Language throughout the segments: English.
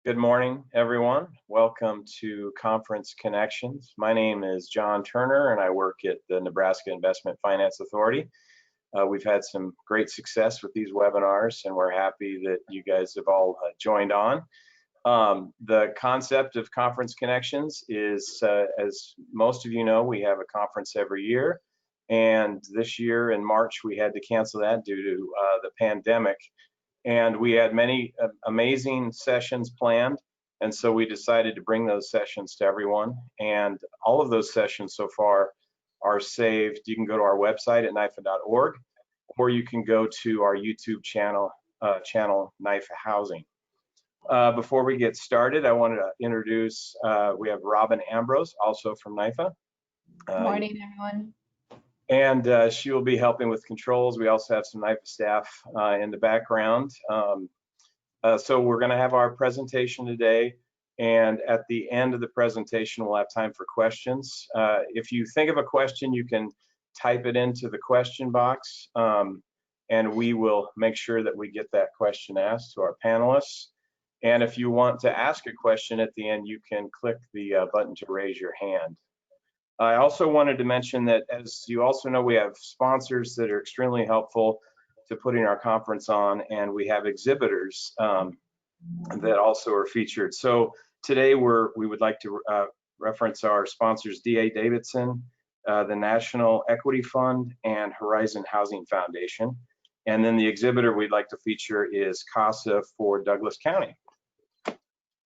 Good morning, everyone. Welcome to Conference Connections. My name is John Turner, and I work at the Nebraska Investment Finance Authority. We've had some great success with these webinars, and we're happy that you guys have all joined on. The concept of Conference Connections is, as most of you know, we have a conference every year. And this year in March, we had to cancel that due to the pandemic. And we had many amazing sessions planned. And so we decided to bring those sessions to everyone. And all of those sessions so far are saved. You can go to our website at NIFA.org, or you can go to our YouTube channel, NIFA Housing. Before we get started, I wanted to introduce, we have Robin Ambrose, also from NIFA. Good morning, everyone. And she will be helping with controls. We also have some NIFA staff in the background. So we're going to have our presentation today, and at the end of the presentation, we'll have time for questions. If you think of a question, you can type it into the question box, and we will make sure that we get that question asked to our panelists. And if you want to ask a question at the end, you can click the button to raise your hand. I also wanted to mention that, as you also know, we have sponsors that are extremely helpful to putting our conference on, and we have exhibitors that also are featured. So today we would like to reference our sponsors, D.A. Davidson, the National Equity Fund, and Horizon Housing Foundation. And then the exhibitor we'd like to feature is CASA for Douglas County.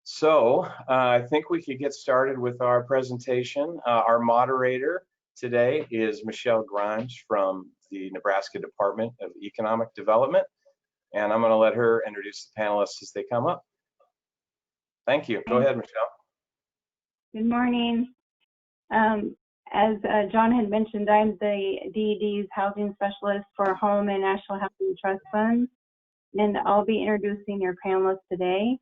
So I think we could get started with our presentation. Our moderator today is Michelle Grimes from the Nebraska Department of Economic Development, and I'm going to let her introduce the panelists as they come up. Thank you. Go ahead, Michelle. Good morning. As John had mentioned, I'm the DED's housing specialist for Home and National Housing Trust Funds, and I'll be introducing your panelists today.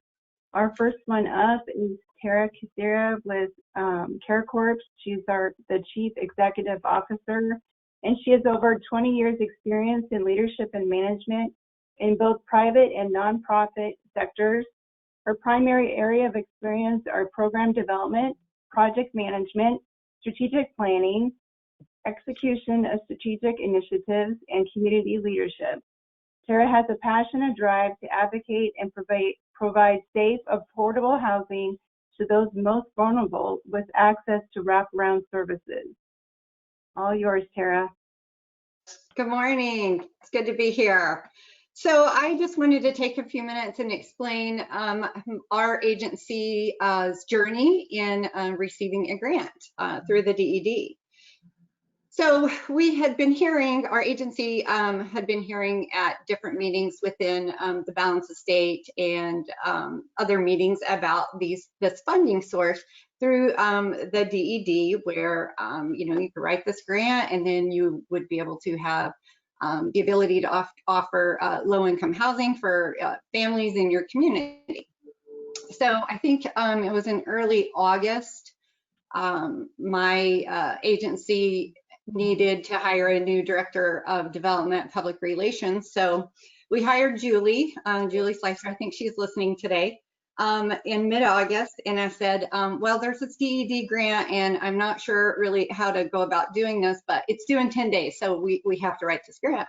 Our first one up is Tara Kisera with CareCorp. She's the Chief Executive Officer, and she has over 20 years experience in leadership and management in both private and nonprofit sectors. Her primary area of experience are program development, project management, strategic planning, execution of strategic initiatives, and community leadership. Tara has a passion and drive to advocate and provide safe, affordable housing to those most vulnerable with access to wraparound services. All yours, Tara. Good morning. It's good to be here. So I just wanted to take a few minutes and explain our agency's journey in receiving a grant through the DED. So we had been hearing, our agency had been hearing at different meetings within the balance of state and other meetings about this funding source through the DED, where you could write this grant and then you would be able to have the ability to offer low-income housing for families in your community. So I think it was in early August, my agency needed to hire a new director of development public relations. So we hired Julie Slicer. I think she's listening today, in mid-August. And I said, well, there's this DED grant and I'm not sure really how to go about doing this, but it's due in 10 days. So we have to write this grant.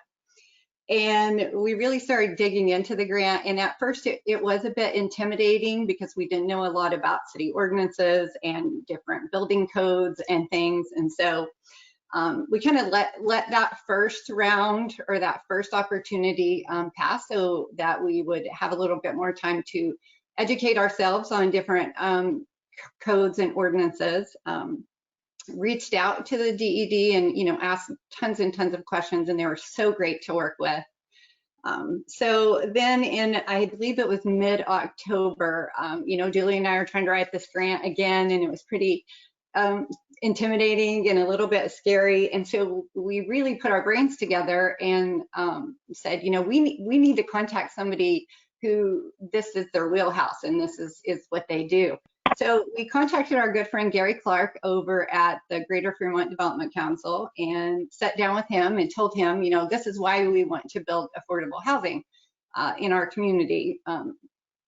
And we really started digging into the grant. And at first it was a bit intimidating because we didn't know a lot about city ordinances and different building codes and things. And so we kind of let that first round or that first opportunity pass so that we would have a little bit more time to educate ourselves on different codes and ordinances. Reached out to the DED and asked tons and tons of questions, and they were so great to work with. So then in, I believe it was mid-October, Julie and I are trying to write this grant again, and it was pretty intimidating and a little bit scary. And so we really put our brains together and said, we need to contact somebody who this is their wheelhouse and this is what they do. So we contacted our good friend Gary Clark over at the Greater Fremont Development Council and sat down with him and told him, this is why we want to build affordable housing in our community.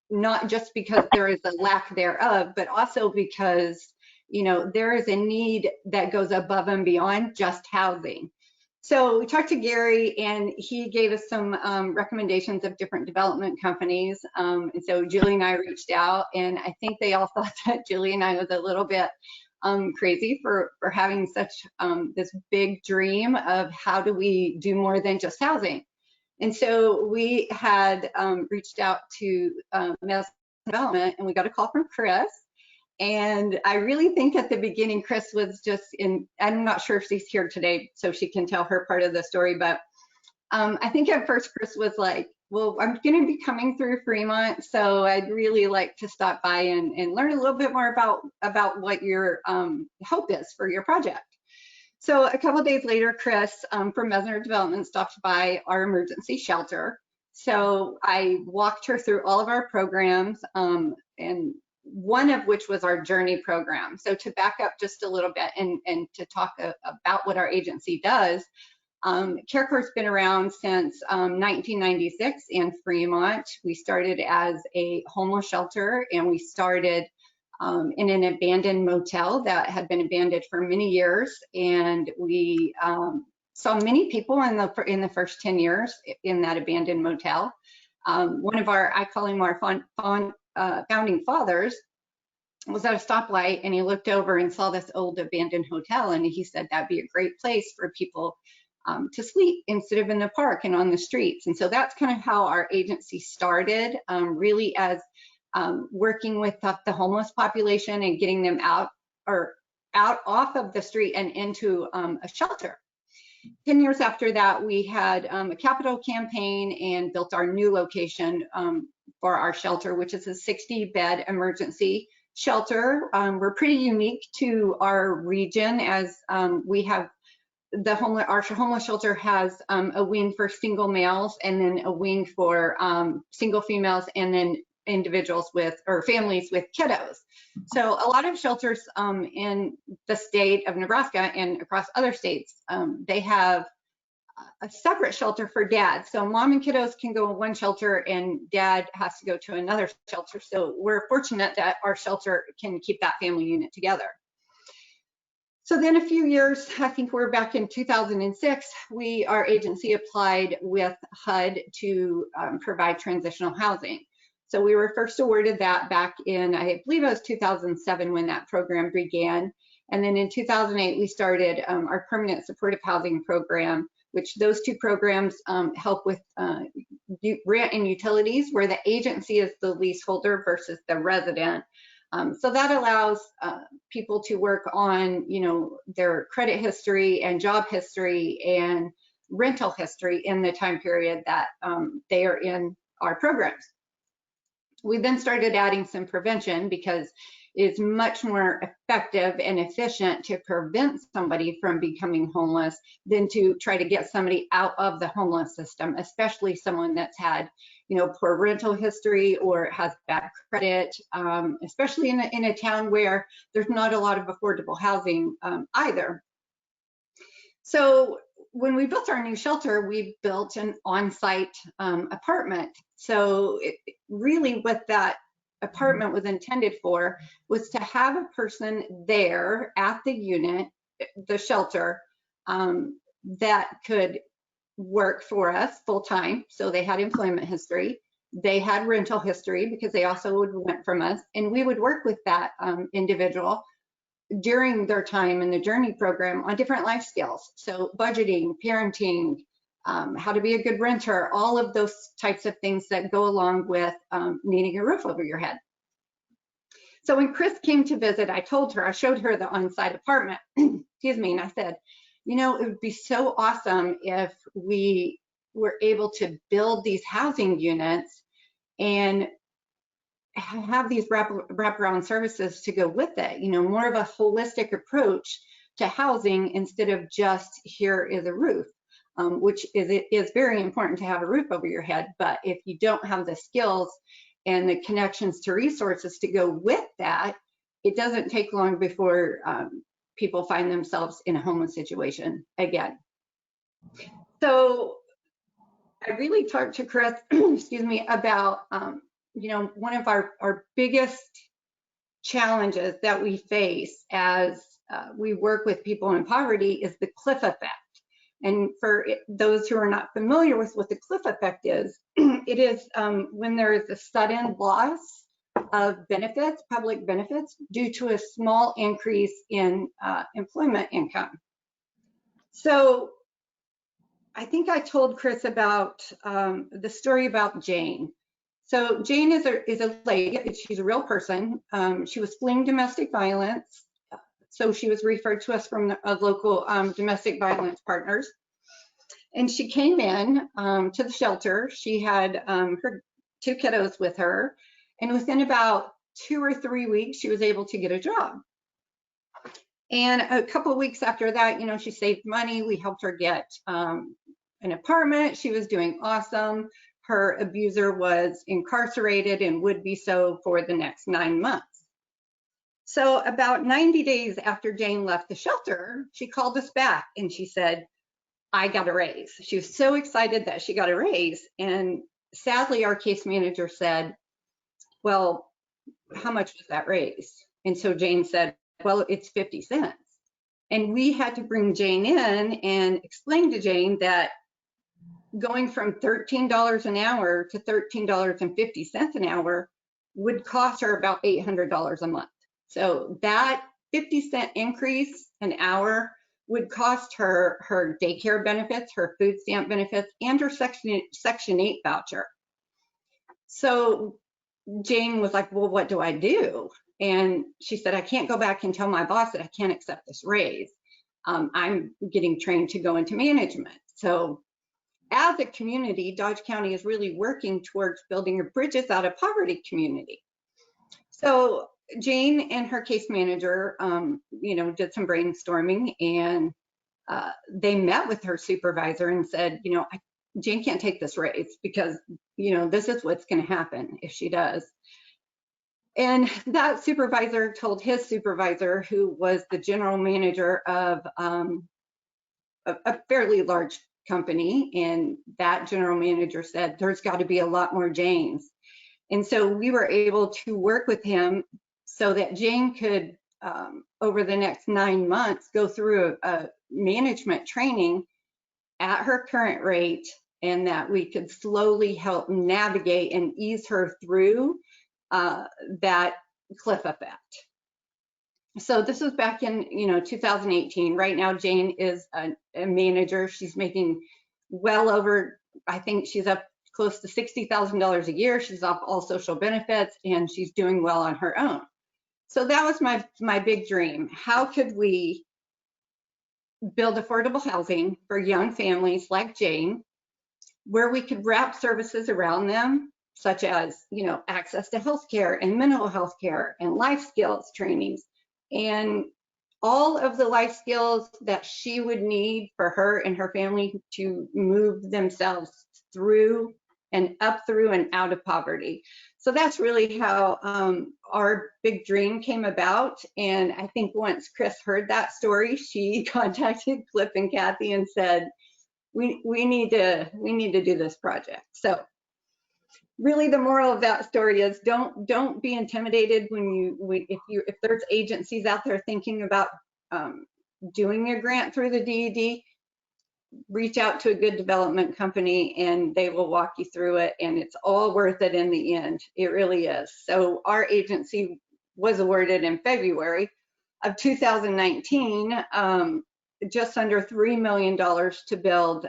not just because there is a lack thereof, but also because, you know, there is a need that goes above and beyond just housing. So we talked to Gary, and he gave us some recommendations of different development companies. And so Julie and I reached out, and I think they all thought that Julie and I was a little bit crazy for having such this big dream of how do we do more than just housing. And so we had reached out to Madison Development, and we got a call from Chris. And I really think at the beginning, Chris was just in, I'm not sure if she's here today so she can tell her part of the story, but I think at first Chris was like, well, I'm going to be coming through Fremont, so I'd really like to stop by and learn a little bit more about what your hope is for your project. So a couple of days later, Chris from Administered Development stopped by our emergency shelter. So I walked her through all of our programs, and one of which was our Journey program. So to back up just a little bit and to talk about what our agency does, CareCore's been around since 1996 in Fremont. We started as a homeless shelter, and we started in an abandoned motel that had been abandoned for many years. And we saw many people in the first 10 years in that abandoned motel. One of our, I call him our founding fathers, was at a stoplight, and he looked over and saw this old abandoned hotel, and he said that'd be a great place for people to sleep instead of in the park and on the streets. And so that's kind of how our agency started, really as working with the homeless population and getting them out off of the street and into a shelter. 10 years after that, we had a capital campaign and built our new location for our shelter, which is a 60-bed emergency shelter. We're pretty unique to our region, as we have our homeless shelter has a wing for single males, and then a wing for single females, and then individuals or families with kiddos. So a lot of shelters in the state of Nebraska and across other states, they have a separate shelter for dad. So mom and kiddos can go in one shelter and dad has to go to another shelter. So we're fortunate that our shelter can keep that family unit together. So then a few years, I think we're back in 2006, our agency applied with HUD to provide transitional housing. So we were first awarded that back in, I believe it was 2007 when that program began. And then in 2008, we started our permanent supportive housing program, which those two programs help with rent and utilities, where the agency is the leaseholder versus the resident. So that allows people to work on, you know, their credit history and job history and rental history in the time period that they are in our programs. We then started adding some prevention, because it's much more effective and efficient to prevent somebody from becoming homeless than to try to get somebody out of the homeless system, especially someone that's had, you know, poor rental history or has bad credit, especially in a town where there's not a lot of affordable housing either. So when we built our new shelter, we built an on-site apartment. So really what that apartment was intended for was to have a person there at the unit, the shelter, that could work for us full time. So they had employment history, they had rental history, because they also would rent from us, and we would work with that individual during their time in the Journey program on different life skills. So budgeting, parenting, how to be a good renter, all of those types of things that go along with needing a roof over your head. So when Chris came to visit, I showed her the on-site apartment, excuse me, and I said, you know, it would be so awesome if we were able to build these housing units and have these wraparound services to go with it, you know, more of a holistic approach to housing instead of just here is a roof. Which is very important to have a roof over your head, but if you don't have the skills and the connections to resources to go with that, it doesn't take long before people find themselves in a homeless situation again. So I really talked to Chris, excuse me, about one of our biggest challenges that we face as we work with people in poverty is the cliff effect. And for those who are not familiar with what the cliff effect is, it is when there is a sudden loss of benefits, public benefits, due to a small increase in employment income. So I think I told Chris about the story about Jane. So Jane is a lady, she's a real person. She was fleeing domestic violence. So she was referred to us from a local domestic violence partners. And she came in to the shelter. She had her 2 kiddos with her. And within about 2 or 3 weeks, she was able to get a job. And a couple of weeks after that, she saved money. We helped her get an apartment. She was doing awesome. Her abuser was incarcerated and would be so for the next 9 months. So about 90 days after Jane left the shelter, she called us back and she said, I got a raise. She was so excited that she got a raise. And sadly, our case manager said, well, how much was that raise? And so Jane said, well, it's 50 cents. And we had to bring Jane in and explain to Jane that going from $13 an hour to $13.50 an hour would cost her about $800 a month. So that 50-cent increase an hour would cost her her daycare benefits, her food stamp benefits, and her Section 8 voucher. So Jane was like, well, what do I do? And she said, I can't go back and tell my boss that I can't accept this raise. I'm getting trained to go into management. So as a community, Dodge County is really working towards building a bridges out of poverty community. So Jane and her case manager, did some brainstorming, and they met with her supervisor and said, Jane can't take this raise because, this is what's going to happen if she does. And that supervisor told his supervisor, who was the general manager of a fairly large company, and that general manager said, there's got to be a lot more Janes. And so we were able to work with him so that Jane could, over the next 9 months, go through a management training at her current rate, and that we could slowly help navigate and ease her through that cliff effect. So this was back in 2018. Right now, Jane is a manager. She's making well over, I think she's up close to $60,000 a year. She's off all social benefits, and she's doing well on her own. So that was my big dream. How could we build affordable housing for young families like Jane, where we could wrap services around them, such as access to healthcare and mental health care and life skills trainings, and all of the life skills that she would need for her and her family to move themselves through and up through and out of poverty. So that's really how our big dream came about. And I think once Chris heard that story, she contacted Cliff and Kathy and said, we need to do this project. So really the moral of that story is don't be intimidated if there's agencies out there thinking about doing a grant through the DED. Reach out to a good development company and they will walk you through it, and it's all worth it in the end. It really is. So our agency was awarded in February of 2019 just under $3 million to build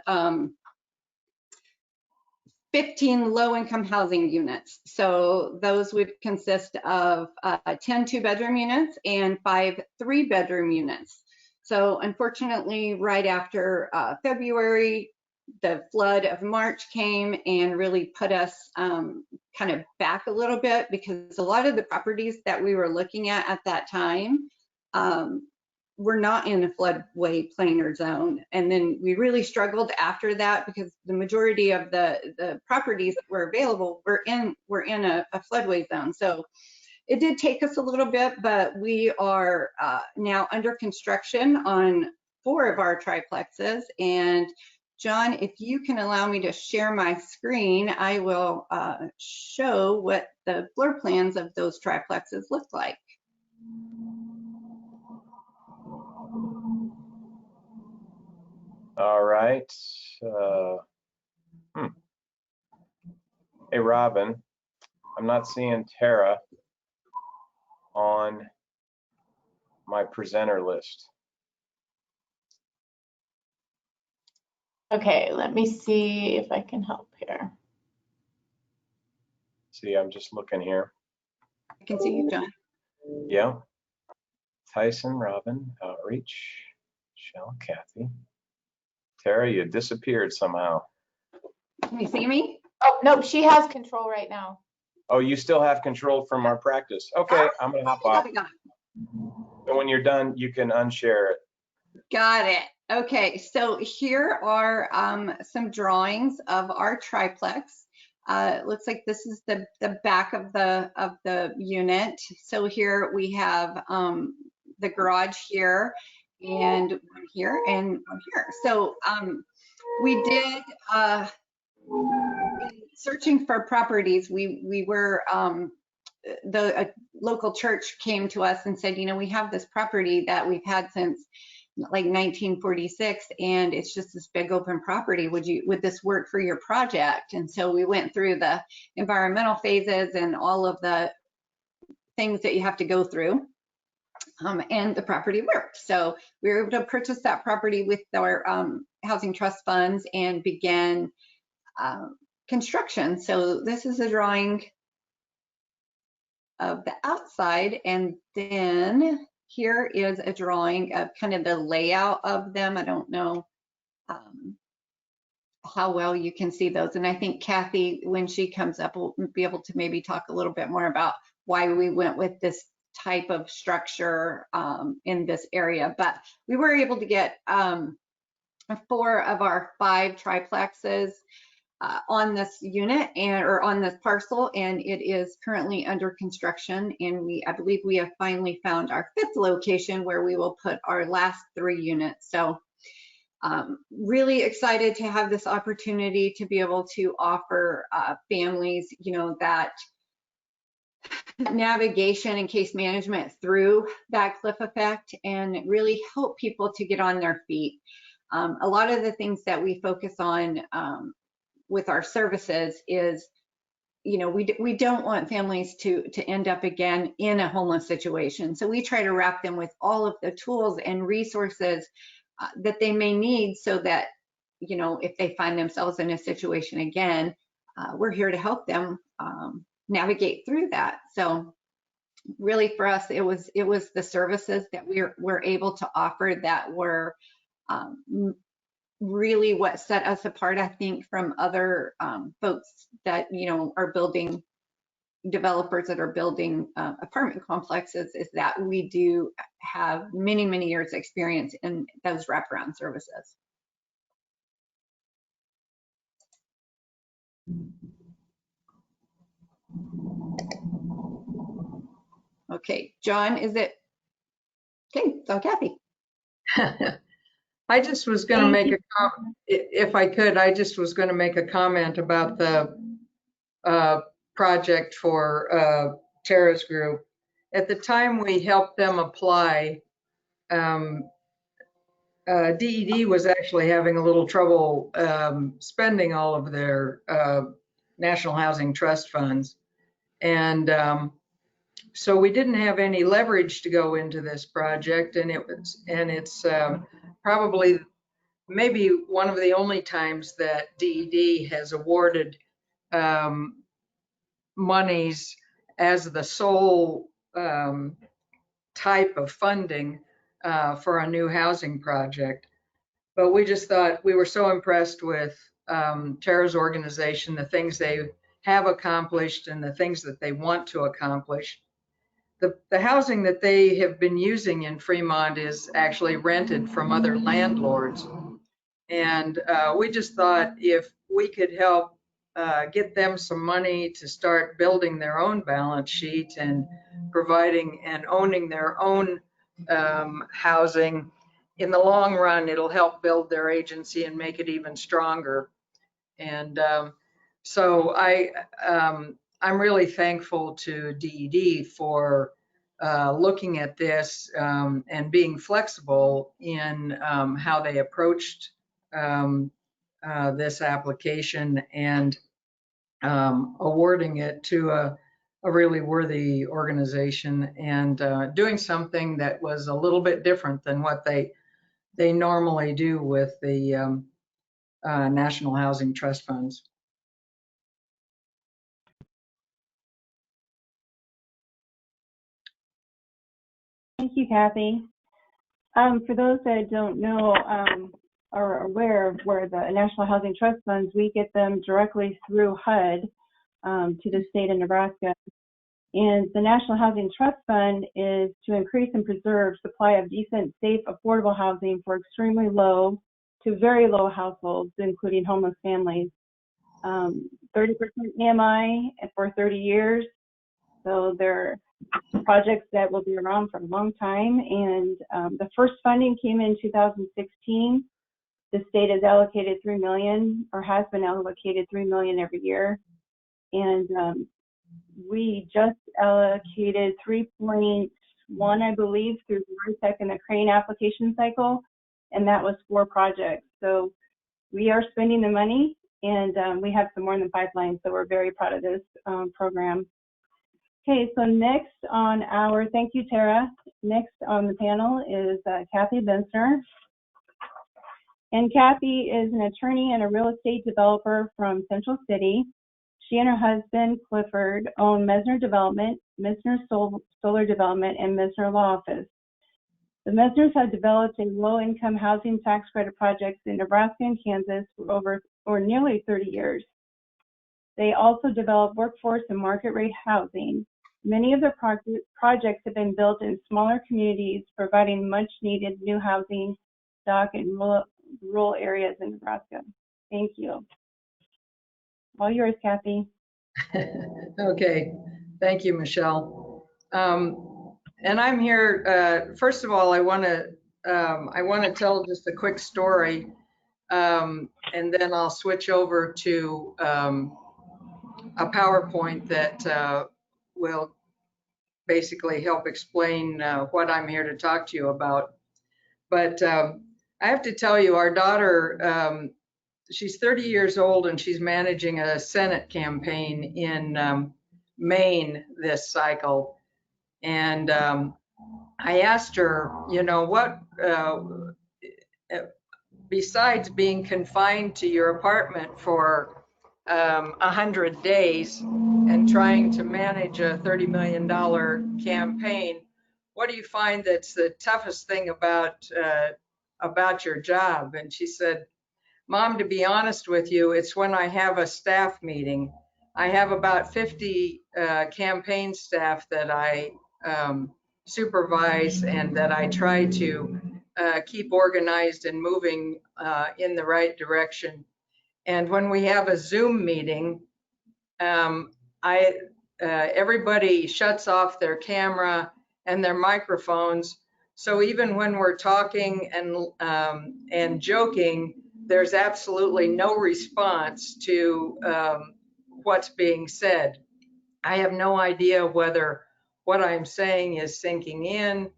15 low-income housing units. So those would consist of 10 2-bedroom units and 5 3-bedroom units. So unfortunately, right after February, the flood of March came and really put us kind of back a little bit, because a lot of the properties that we were looking at that time were not in a floodway plain or zone. And then we really struggled after that, because the majority of the properties that were available were in a floodway zone. So it did take us a little bit, but we are now under construction on 4 of our triplexes, and John, if you can allow me to share my screen, I will show what the floor plans of those triplexes look like. All right. Hey, Robin, I'm not seeing Tara on my presenter list. Okay, let me see if I can help here. See, I'm just looking here. I can see you, John. Yeah. Tyson, Robin, Outreach, Michelle, Kathy. Tara, you disappeared somehow. Can you see me? Oh, no, she has control right now. Oh, you still have control from our practice. Okay, I'm gonna hop off. And when you're done, you can unshare it. Got it. Okay, so here are some drawings of our triplex. It looks like this is the back of the unit. So here we have the garage here, and one here, and one here. So we did in searching for properties. We were the local church came to us and said, you know, we have this property that we've had since like 1946, and it's just this big open property. Would this work for your project? And so we went through the environmental phases and all of the things that you have to go through, and the property worked. So we were able to purchase that property with our housing trust funds and began construction. So this is a drawing of the outside, and then here is a drawing of kind of the layout of them. I don't know how well you can see those, and I think Kathy, when she comes up, will be able to maybe talk a little bit more about why we went with this type of structure in this area. But we were able to get 4 of our 5 triplexes on this unit or on this parcel, and it is currently under construction. And I believe we have finally found our 5th location where we will put our last 3 units. So really excited to have this opportunity to be able to offer families, you know, that navigation and case management through that cliff effect, and really help people to get on their feet. A lot of the things that we focus on with our services is, you know, we don't want families to end up again in a homeless situation. So we try to wrap them with all of the tools and resources that they may need, so that, you know, if they find themselves in a situation again, we're here to help them navigate through that. So really for us, it was the services that we're able to offer that were really what set us apart, I think, from other folks that, you know, are building, developers that are building apartment complexes, is that we do have many, many years experience in those wraparound services. Okay, John, is it? Okay, so Kathy. I just was going to make a comment, if I could. I just was going to make a comment about the project for Tara's group. At the time we helped them apply, DED was actually having a little trouble spending all of their National Housing Trust funds, and so we didn't have any leverage to go into this project, and it's probably maybe one of the only times that DED has awarded monies as the sole type of funding for a new housing project. But we just thought, we were so impressed with Tara's organization, the things they have accomplished and the things that they want to accomplish. The housing that they have been using in Fremont is actually rented from other landlords. And we just thought if we could help get them some money to start building their own balance sheet and providing and owning their own housing, in the long run, it'll help build their agency and make it even stronger. And so I'm really thankful to DED for looking at this and being flexible in how they approached this application and awarding it to a really worthy organization and doing something that was a little bit different than what they normally do with the National Housing Trust Funds. Thank you, Kathy. For those that don't know or are aware of where the National Housing Trust Funds, we get them directly through HUD to the state of Nebraska. And the National Housing Trust Fund is to increase and preserve supply of decent, safe, affordable housing for extremely low to very low households, including homeless families. 30% AMI for 30 years. So they're projects that will be around for a long time. And the first funding came in 2016. The state has allocated $3 million, or has been allocated $3 million every year. And we just allocated 3.1, I believe, through the RITEC and the Crane application cycle, and that was 4 projects. So we are spending the money, and we have some more in the pipeline, so we're very proud of this program. Okay, so next on our, thank you, Tara. Next on the panel is Kathy Bensner. And Kathy is an attorney and a real estate developer from Central City. She and her husband, Clifford, own Mesner Development, Mesner Solar Development, and Mesner Law Office. The Mesners have developed a low-income housing tax credit projects in Nebraska and Kansas for nearly 30 years. They also develop workforce and market rate housing. Many of the projects have been built in smaller communities, providing much needed new housing stock in rural areas in Nebraska. Thank you. All yours, Kathy. Okay, thank you, Michelle. And I'm here, first of all, I want to tell just a quick story, and then I'll switch over to a PowerPoint that will basically help explain what I'm here to talk to you about. But I have to tell you, our daughter, she's 30 years old and she's managing a Senate campaign in Maine this cycle. And I asked her, you know, what, besides being confined to your apartment for 100 days and trying to manage a $30 million campaign, what do you find that's the toughest thing about your job? And she said, Mom, to be honest with you, it's when I have a staff meeting. I have about 50 campaign staff that I supervise and that I try to keep organized and moving in the right direction. And when we have a Zoom meeting, everybody shuts off their camera and their microphones. So even when we're talking and joking, there's absolutely no response to what's being said. I have no idea whether what I'm saying is sinking in,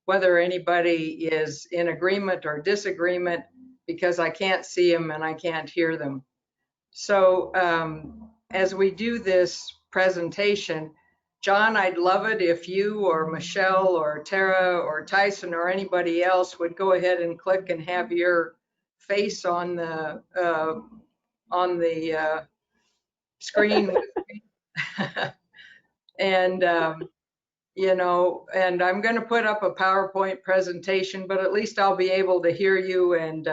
whether anybody is in agreement or disagreement, because I can't see them and I can't hear them. So as we do this presentation, John, I'd love it if you or Michelle or Tara or Tyson or anybody else would go ahead and click and have your face on the screen. And you know, and I'm going to put up a PowerPoint presentation, but at least I'll be able to hear you. And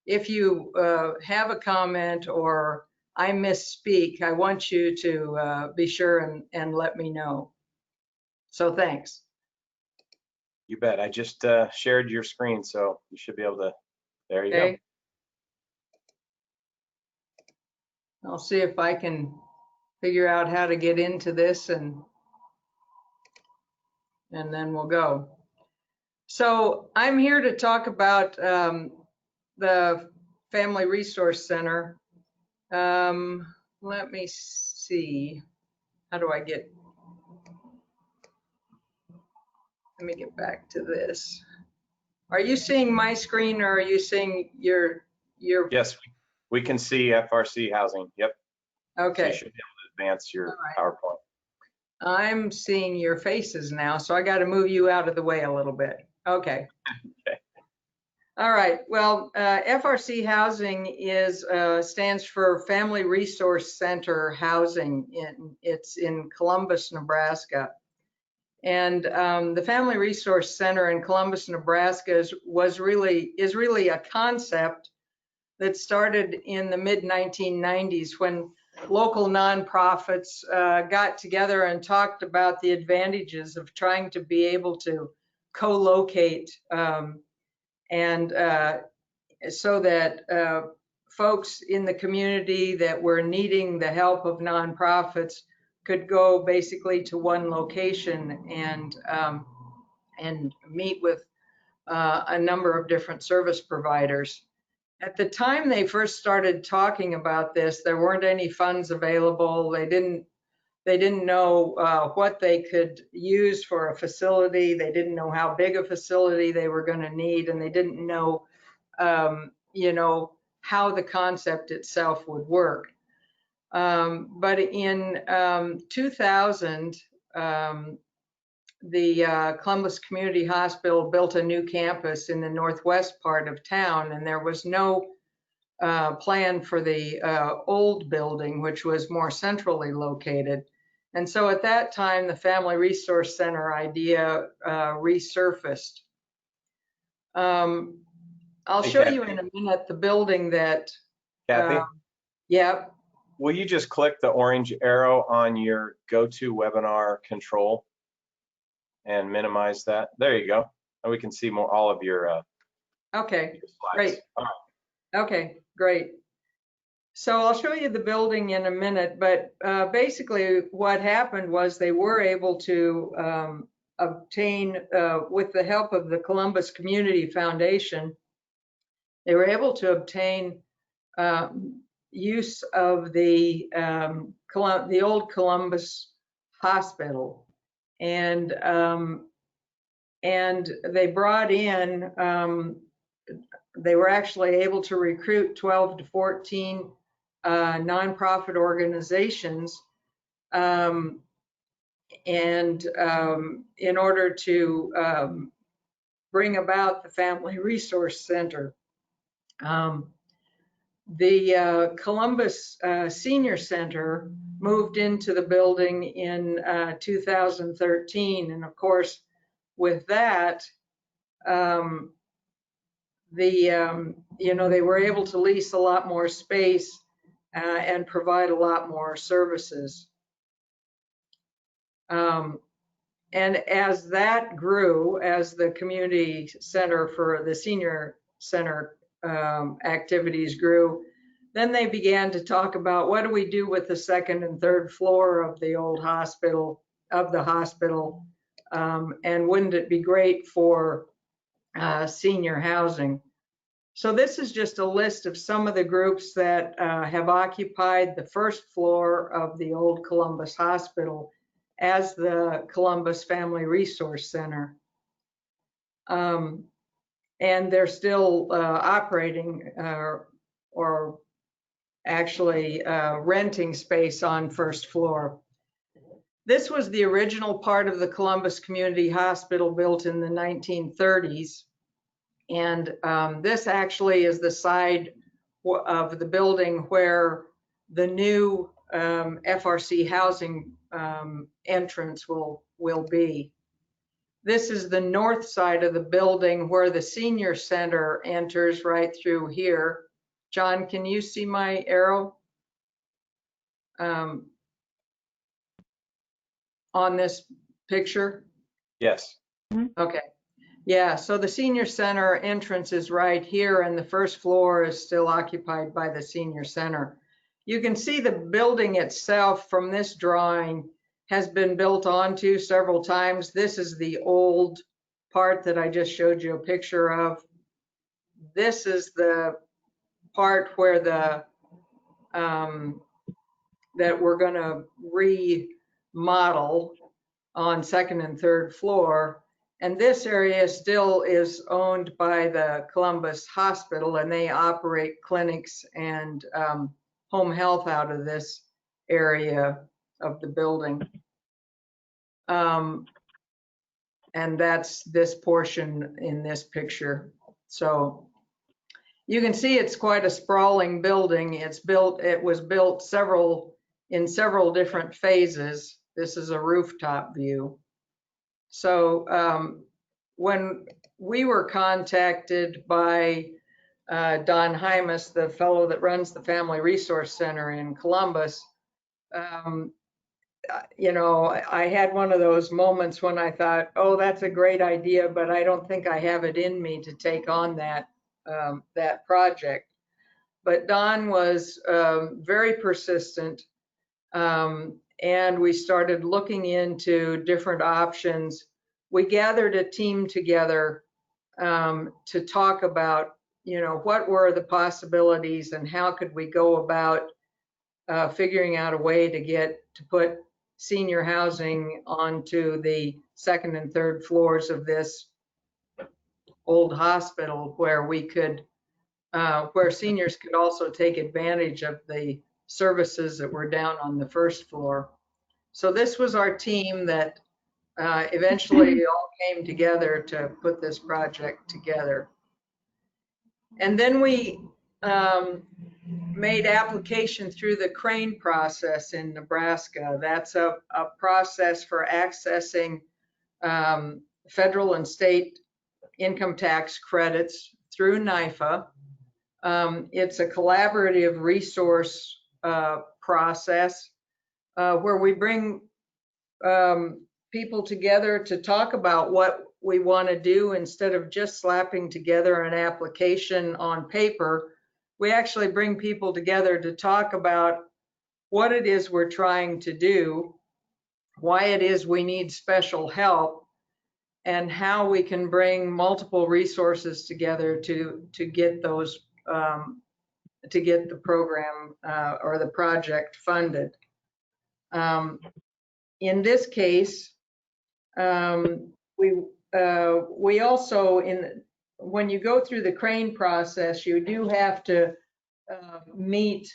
if you have a comment or I misspeak, I want you to be sure and let me know. So thanks. You bet. I just shared your screen, so you should be able to, there you Okay. go. I'll see if I can figure out how to get into this and then we'll go. So I'm here to talk about the Family Resource Center. Let me see. How do I get? Let me get back to this. Are you seeing my screen or are you seeing your? Yes, we can see FRC housing. Yep. So Okay. you should be able to advance your All right. PowerPoint. I'm seeing your faces now, so I got to move you out of the way a little bit. Okay. Okay. All right. Well, FRC housing is stands for Family Resource Center Housing. It's in Columbus, Nebraska. And the Family Resource Center in Columbus, Nebraska is really a concept that started in the mid 1990s when local nonprofits got together and talked about the advantages of trying to be able to co-locate and so that folks in the community that were needing the help of nonprofits could go basically to one location and meet with a number of different service providers. At the time they first started talking about this, there weren't any funds available. They didn't know what they could use for a facility. They didn't know how big a facility they were going to need, and they didn't know, how the concept itself would work. But in 2000, the Columbus Community Hospital built a new campus in the northwest part of town, and there was no plan for the old building, which was more centrally located. And so at that time, the Family Resource Center idea resurfaced. I'll show you in a minute the building that. Kathy, Yeah. will you just click the orange arrow on your GoToWebinar control and minimize that? There you go. And we can see all of your Okay, slides. great. All right. Okay, great. So I'll show you the building in a minute, but basically what happened was they were able to obtain, with the help of the Columbus Community Foundation, they were able to obtain use of the old Columbus Hospital, and they brought in. They were actually able to recruit 12 to 14 nonprofit organizations, and in order to bring about the Family Resource Center. The Columbus Senior Center moved into the building in 2013, and of course, with that, they were able to lease a lot more space and provide a lot more services. And as that grew, as the community center for the senior center activities grew, then they began to talk about what do we do with the second and third floor of the old hospital, and wouldn't it be great for senior housing? So this is just a list of some of the groups that have occupied the first floor of the old Columbus Hospital as the Columbus Family Resource Center. And they're still operating or actually renting space on first floor. This was the original part of the Columbus Community Hospital built in the 1930s. And this actually is the side of the building where the new FRC housing entrance will be. This is the north side of the building where the senior center enters right through here. John, can you see my arrow on this picture? Yes. Okay. Yeah, so the senior center entrance is right here, and the first floor is still occupied by the senior center. You can see the building itself from this drawing has been built onto several times. This is the old part that I just showed you a picture of. This is the part where the that we're going to remodel on second and third floor. And this area still is owned by the Columbus Hospital, and they operate clinics and home health out of this area of the building. And that's this portion in this picture. So you can see it's quite a sprawling building. It was built in several different phases. This is a rooftop view. So when we were contacted by Don Hymas, the fellow that runs the Family Resource Center in Columbus, you know, I had one of those moments when I thought, oh, that's a great idea, but I don't think I have it in me to take on that project. But Don was very persistent, and we started looking into different options. We gathered a team together to talk about, you know, what were the possibilities and how could we go about figuring out a way to put senior housing onto the second and third floors of this old hospital, where we could, where seniors could also take advantage of the services that were down on the first floor. So this was our team that eventually all came together to put this project together. And then we made application through the Crane process in Nebraska. That's a process for accessing federal and state income tax credits through NIFA. It's a collaborative resource process where we bring people together to talk about what we want to do. Instead of just slapping together an application on paper, we actually bring people together to talk about what it is we're trying to do, why it is we need special help, and how we can bring multiple resources together to get those to get the program or the project funded. In this case, we also, when you go through the Crane process, you do have to meet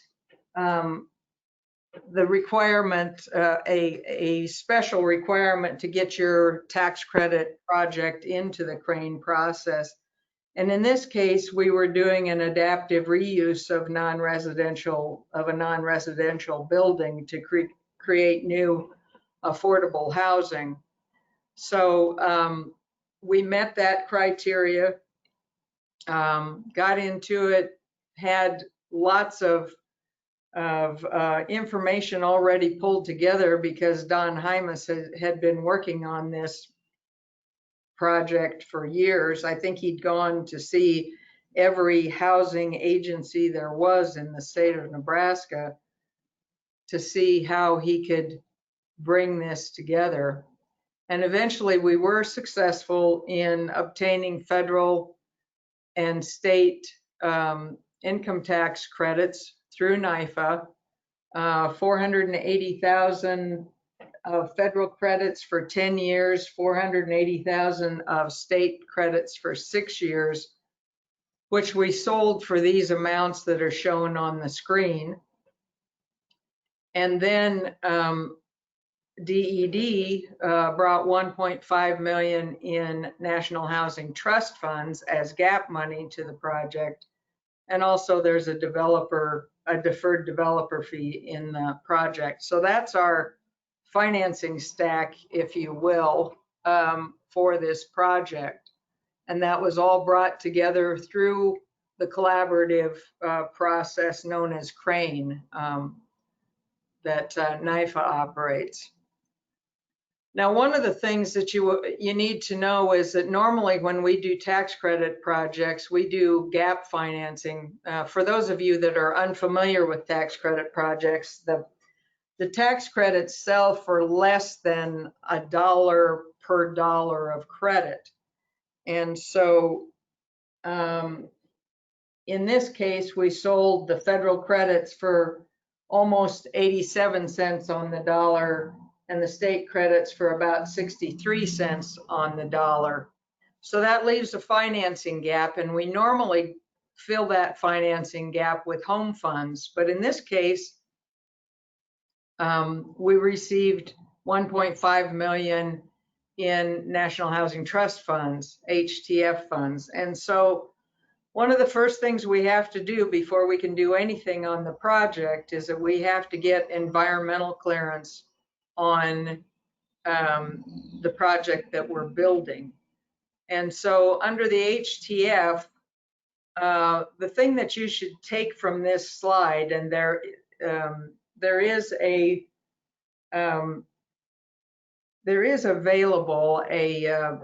the requirement, a special requirement to get your tax credit project into the Crane process. And in this case, we were doing an adaptive reuse of a non-residential building to create new affordable housing. So we met that criteria, got into it, had lots of information already pulled together because Don Hymas had been working on this project for years. I think he'd gone to see every housing agency there was in the state of Nebraska to see how he could bring this together. And eventually we were successful in obtaining federal and state income tax credits through NIFA, 480,000 of federal credits for 10 years, 480,000 of state credits for 6 years, which we sold for these amounts that are shown on the screen. And then DED brought 1.5 million in National Housing Trust funds as gap money to the project. And also there's a deferred developer fee in the project. So that's our financing stack, if you will, for this project. And that was all brought together through the collaborative process known as Crane that NIFA operates. Now, one of the things that you need to know is that normally when we do tax credit projects, we do gap financing. For those of you that are unfamiliar with tax credit projects, the tax credits sell for less than $1 per dollar of credit. And so in this case, we sold the federal credits for almost 87 cents on the dollar and the state credits for about 63 cents on the dollar. So that leaves a financing gap, and we normally fill that financing gap with home funds. But in this case, we received 1.5 million in National Housing Trust funds, HTF funds. And so one of the first things we have to do before we can do anything on the project is that we have to get environmental clearance on the project that we're building. And so under the HTF, the thing that you should take from this slide, and there is available a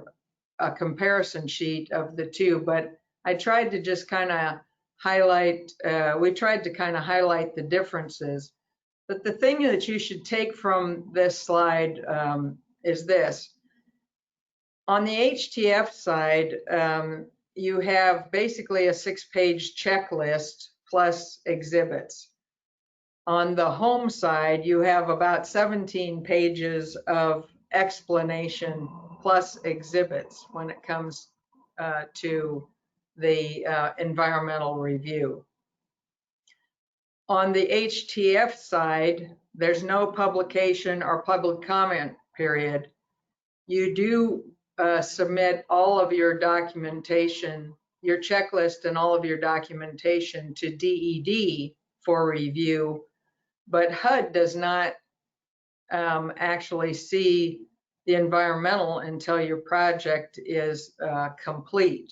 comparison sheet of the two, but I tried to just kind of highlight, we tried to kind of highlight the differences. But the thing that you should take from this slide is this. On the HTF side, you have basically a 6-page checklist plus exhibits. On the home side, you have about 17 pages of explanation plus exhibits when it comes to the environmental review. On the HTF side, there's no publication or public comment period. You do submit all of your documentation, your checklist and all of your documentation to DED for review, but HUD does not actually see the environmental until your project is complete.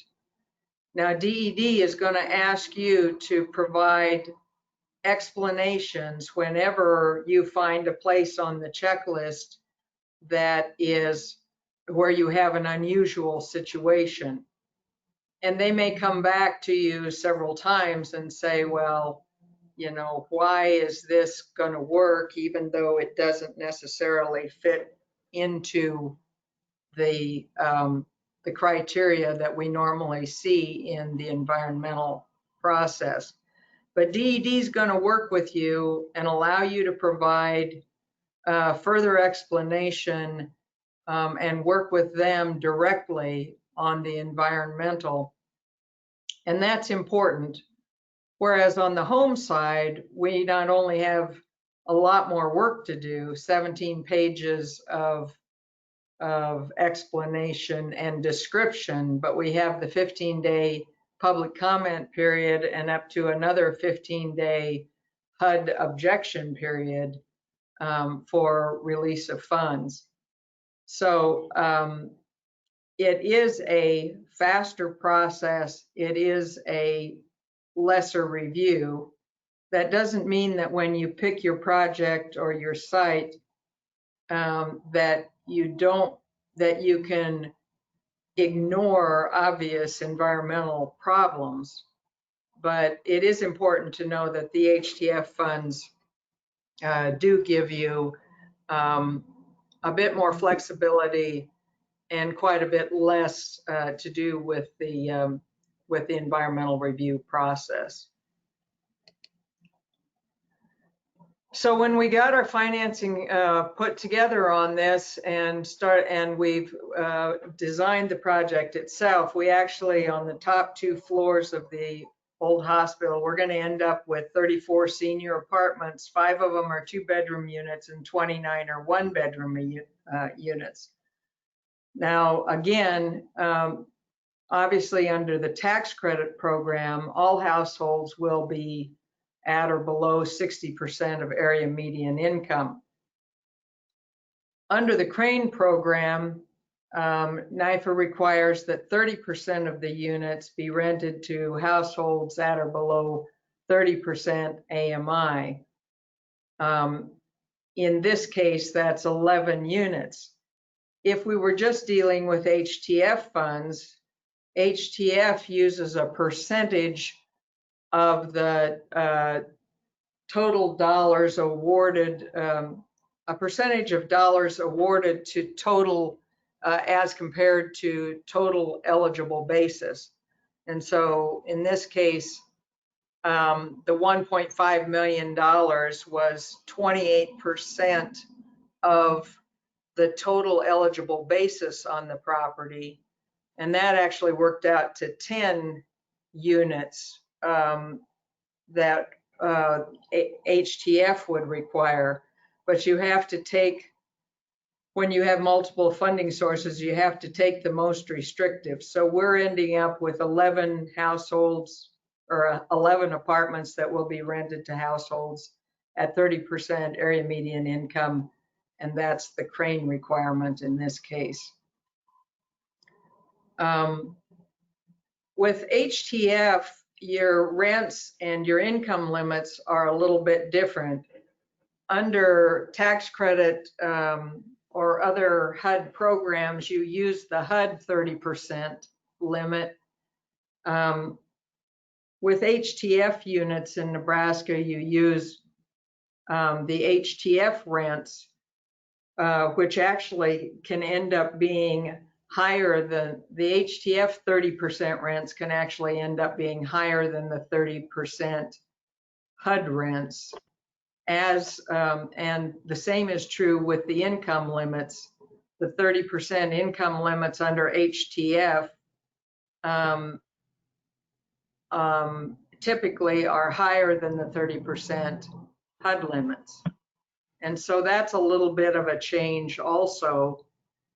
Now, DED is going to ask you to provide explanations whenever you find a place on the checklist that is where you have an unusual situation. And they may come back to you several times and say, well, you know, why is this going to work even though it doesn't necessarily fit into the criteria that we normally see in the environmental process. But DED is going to work with you and allow you to provide further explanation and work with them directly on the environmental. And that's important. Whereas on the home side, we not only have a lot more work to do, 17 pages of explanation and description, but we have the 15-day public comment period and up to another 15-day HUD objection period for release of funds. So it is a faster process. It is a lesser review. That doesn't mean that when you pick your project or your site that you can ignore obvious environmental problems, but it is important to know that the HTF funds do give you a bit more flexibility and quite a bit less to do with the environmental review process. So when we got our financing put together on this and we've designed the project itself, we actually, on the top 2 floors of the old hospital, we're going to end up with 34 senior apartments. 5 of them are 2-bedroom units and 29 are 1-bedroom units. Now, again, obviously under the tax credit program, all households will be at or below 60% of area median income. Under the CRANE program, NIFA requires that 30% of the units be rented to households at or below 30% AMI. In this case, that's 11 units. If we were just dealing with HTF funds, HTF uses a percentage of the total dollars awarded, a percentage of dollars awarded to total as compared to total eligible basis. And so in this case, the $1.5 million was 28% of the total eligible basis on the property. And that actually worked out to 10 units that HTF would require. But you have to take, when you have multiple funding sources, you have to take the most restrictive. So we're ending up with 11 households or 11 apartments that will be rented to households at 30% area median income. And that's the crane requirement in this case. With HTF, your rents and your income limits are a little bit different. Under tax credit or other HUD programs, you use the HUD 30% limit. With HTF units in Nebraska, you use the HTF rents, which actually can end up being higher than the HTF 30% rents can actually end up being higher than the 30% HUD rents. And the same is true with the income limits. The 30% income limits under HTF typically are higher than the 30% HUD limits. And so that's a little bit of a change also.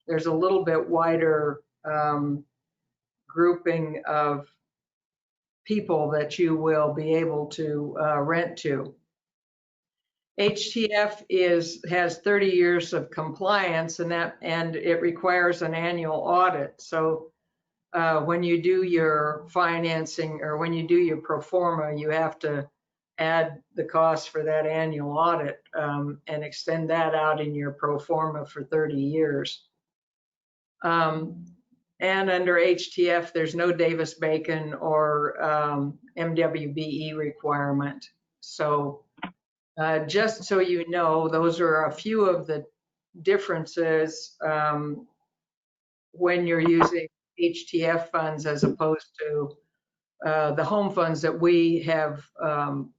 There's a little bit wider grouping of people that you will be able to rent to. HTF has 30 years of compliance, and it requires an annual audit. So when you do your financing or when you do your pro forma, you have to add the cost for that annual audit and extend that out in your pro forma for 30 years. And under HTF, there's no Davis-Bacon or MWBE requirement. So just so you know, those are a few of the differences when you're using HTF funds as opposed to the home funds that we have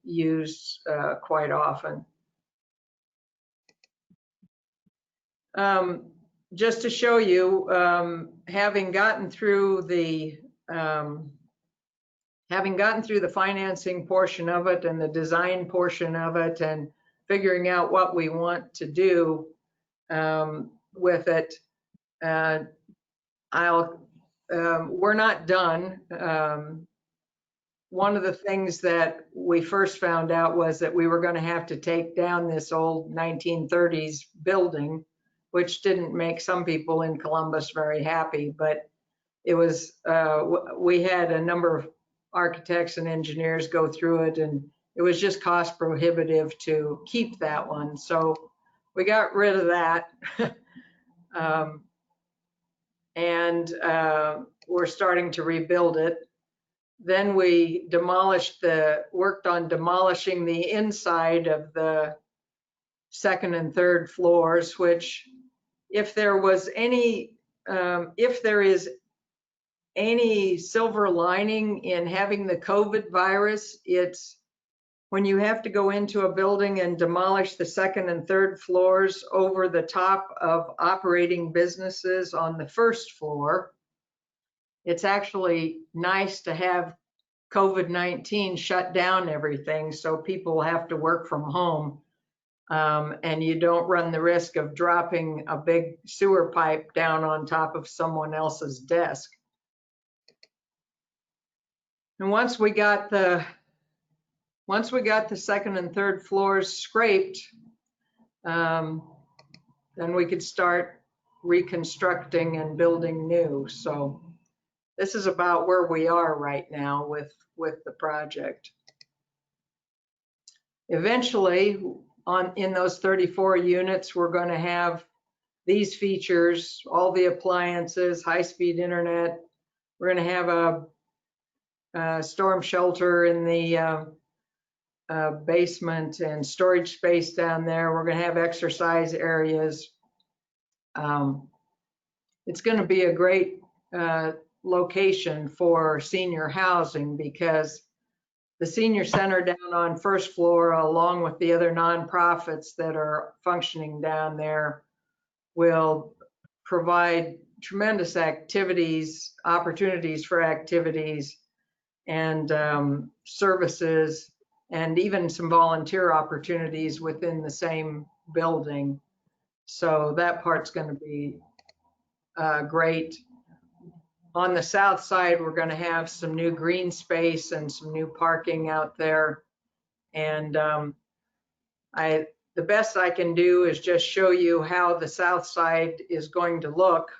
used quite often. Just to show you, having gotten through the financing portion of it and the design portion of it and figuring out what we want to do with it, we're not done. One of the things that we first found out was that we were going to have to take down this old 1930s building, which didn't make some people in Columbus very happy, but it was, we had a number of architects and engineers go through it, and it was just cost prohibitive to keep that one. So we got rid of that. And we're starting to rebuild it. Then we worked on demolishing the inside of the second and third floors, which if there is any silver lining in having the COVID virus, it's when you have to go into a building and demolish the second and third floors over the top of operating businesses on the first floor. It's actually nice to have COVID-19 shut down everything so people have to work from home. And you don't run the risk of dropping a big sewer pipe down on top of someone else's desk. And once we got the second and third floors scraped, then we could start reconstructing and building new. So this is about where we are right now with the project. Eventually, in those 34 units, we're going to have these features, all the appliances, high-speed internet. We're going to have a storm shelter in the basement and storage space down there. We're going to have exercise areas. it's going to be a great location for senior housing, because the senior center down on first floor, along with the other nonprofits that are functioning down there, will provide tremendous activities, opportunities for activities and services, and even some volunteer opportunities within the same building. So that part's going to be great. On the south side, we're going to have some new green space and some new parking out there. And the best I can do is just show you how the south side is going to look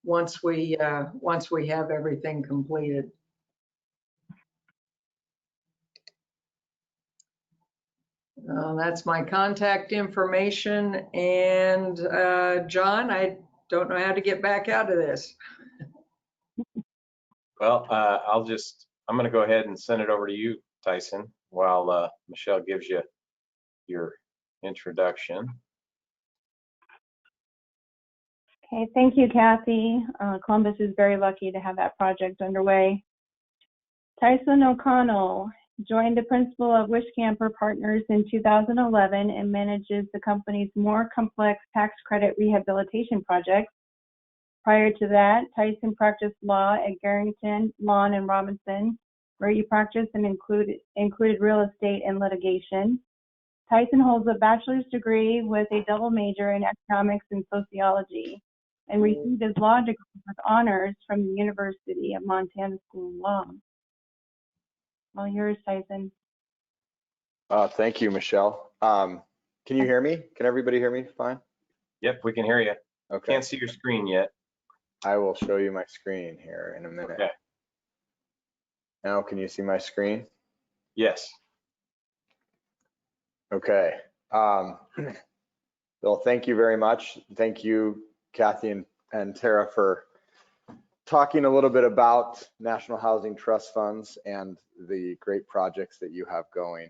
once we have everything completed. That's my contact information. And John, I don't know how to get back out of this. Well, I'm going to go ahead and send it over to you, Tyson, while Michelle gives you your introduction. Okay, thank you, Kathy. Columbus is very lucky to have that project underway. Tyson O'Connell joined the principal of Wishcamper Partners in 2011 and manages the company's more complex tax credit rehabilitation projects. Prior to that, Tyson practiced law at Garrington, Lawn and Robinson, where he practiced and included real estate and litigation. Tyson holds a bachelor's degree with a double major in economics and sociology, and received his law degree with honors from the University of Montana School of Law. All yours, Tyson. Thank you, Michelle. Can you hear me? Can everybody hear me fine? Yep, we can hear you. Okay. Can't see your screen yet. I will show you my screen here in a minute. Okay. Now, can you see my screen? Yes. Okay. Well, thank you very much. Thank you, Kathy and Tara, for talking a little bit about National Housing Trust Funds and the great projects that you have going.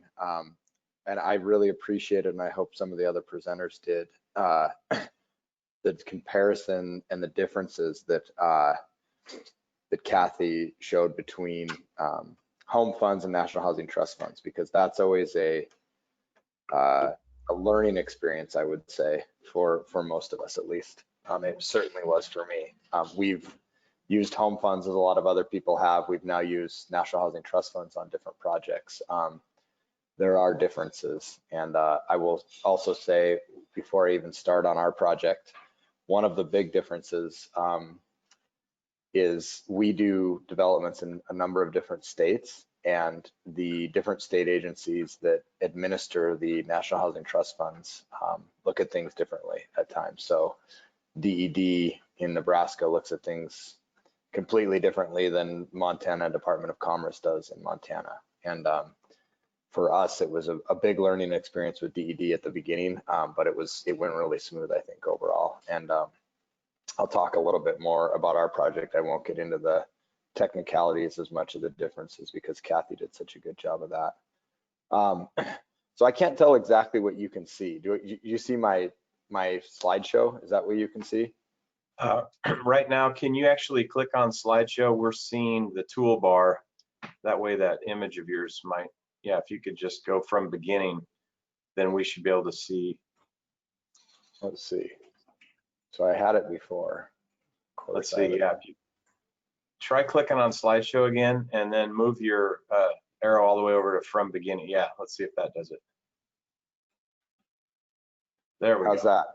And I really appreciate it, and I hope some of the other presenters did, the comparison and the differences that that Kathy showed between home funds and National Housing Trust Funds, because that's always a learning experience, I would say, for most of us at least. It certainly was for me. We've used home funds as a lot of other people have. We've now used National Housing Trust Funds on different projects. There are differences, and I will also say, before I even start on our project, one of the big differences is we do developments in a number of different states, and the different state agencies that administer the National Housing Trust Funds look at things differently at times. So DED in Nebraska looks at things completely differently than Montana Department of Commerce does in Montana. And for us, it was a big learning experience with DED at the beginning, but it went really smooth, I think, overall. And I'll talk a little bit more about our project. I won't get into the technicalities as much of the differences because Kathy did such a good job of that. So I can't tell exactly what you can see. Do you see my slideshow? Is that what you can see? Right now, can you actually click on slideshow? We're seeing the toolbar. That way that image of yours might, yeah, if you could just go from beginning, then we should be able to see. Let's see. So I had it before. Let's see, yeah. Try clicking on slideshow again and then move your arrow all the way over to from beginning. Yeah, let's see if that does it. There we go. How's that?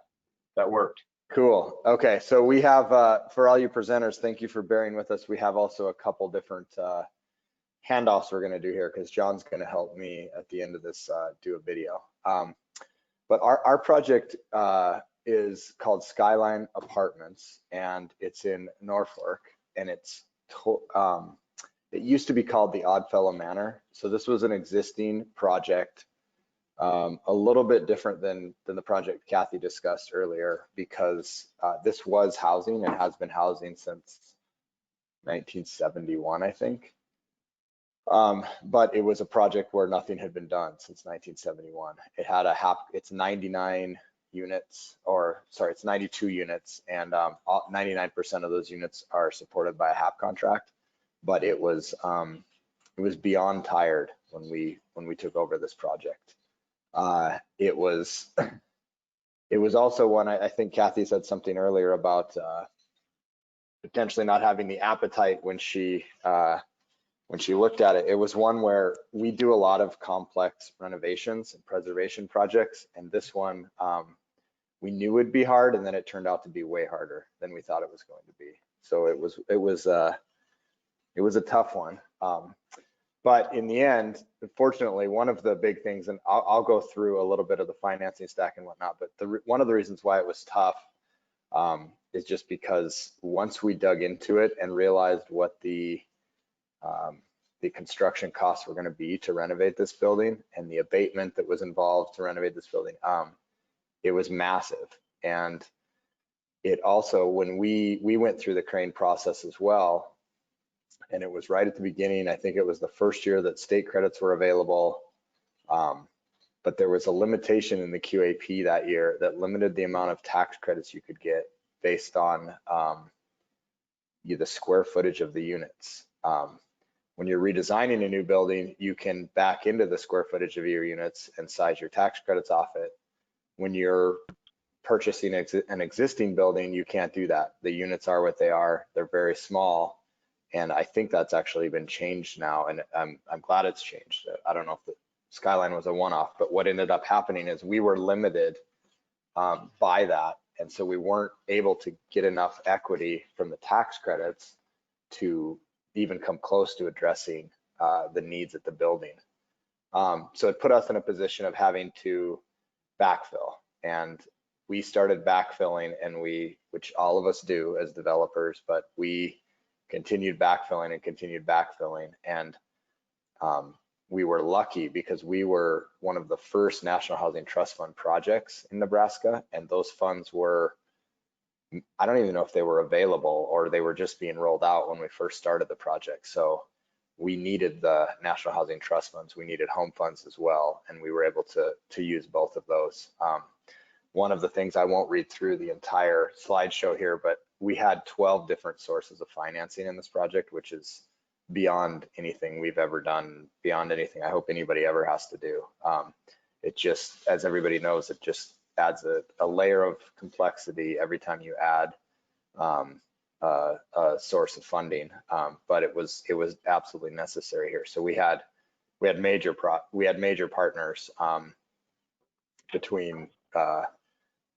That worked. Cool. Okay, so we have, for all you presenters, thank you for bearing with us. We have also a couple different handoffs we're going to do here because John's going to help me at the end of this do a video. But our project is called Skyline Apartments, and it's in Norfolk, and it used to be called the Oddfellow Manor. So this was an existing project, a little bit different than the project Kathy discussed earlier, because this was housing and has been housing since 1971, I think. But it was a project where nothing had been done since 1971. It had it's 99 units, or sorry, it's 92 units, and 99% of those units are supported by a HAP contract. But it was beyond tired when we took over this project. It was also one, I think Kathy said something earlier about potentially not having the appetite when she looked at it. It was one where we do a lot of complex renovations and preservation projects, and this one we knew would be hard, and then it turned out to be way harder than we thought it was going to be. So it was a tough one. But in the end, fortunately, one of the big things, and I'll go through a little bit of the financing stack and whatnot, but one of the reasons why it was tough is just because once we dug into it and realized what the construction costs were going to be to renovate this building and the abatement that was involved to renovate this building, it was massive. And it also, when we went through the crane process as well, and it was right at the beginning, I think it was the first year that state credits were available, but there was a limitation in the QAP that year that limited the amount of tax credits you could get based on the square footage of the units. When you're redesigning a new building, you can back into the square footage of your units and size your tax credits off it. When you're purchasing an existing building, you can't do that. The units are what they are. They're very small. And I think that's actually been changed now, and I'm glad it's changed. I don't know if the Skyline was a one-off, but what ended up happening is we were limited by that, and so we weren't able to get enough equity from the tax credits to even come close to addressing the needs at the building. So it put us in a position of having to backfill, and we started backfilling, and which all of us do as developers, but we continued backfilling and continued backfilling. And we were lucky because we were one of the first National Housing Trust Fund projects in Nebraska. And those funds were, I don't even know if they were available or they were just being rolled out when we first started the project. So we needed the National Housing Trust Funds. We needed home funds as well. And we were able to use both of those. One of the things, I won't read through the entire slideshow here, but we had 12 different sources of financing in this project, which is beyond anything we've ever done, beyond anything I hope anybody ever has to do. It just, as everybody knows, it just adds a layer of complexity every time you add a source of funding. But it was absolutely necessary here. So we had major partners between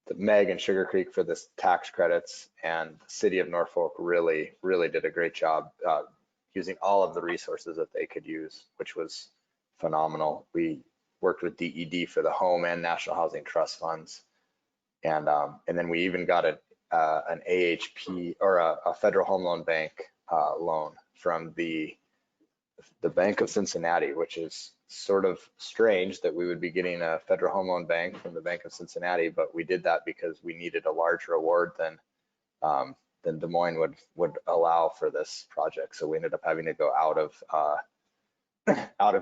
the Meg and Sugar Creek for this tax credits, and the city of Norfolk really did a great job using all of the resources that they could use, which was phenomenal. We worked with DED for the home and National Housing Trust Funds, and then we even got an AHP, or a Federal Home Loan Bank loan from the Bank of Cincinnati, which is sort of strange that we would be getting a Federal Home Loan Bank from the Bank of Cincinnati, but we did that because we needed a larger award than Des Moines would allow for this project. So we ended up having to go out of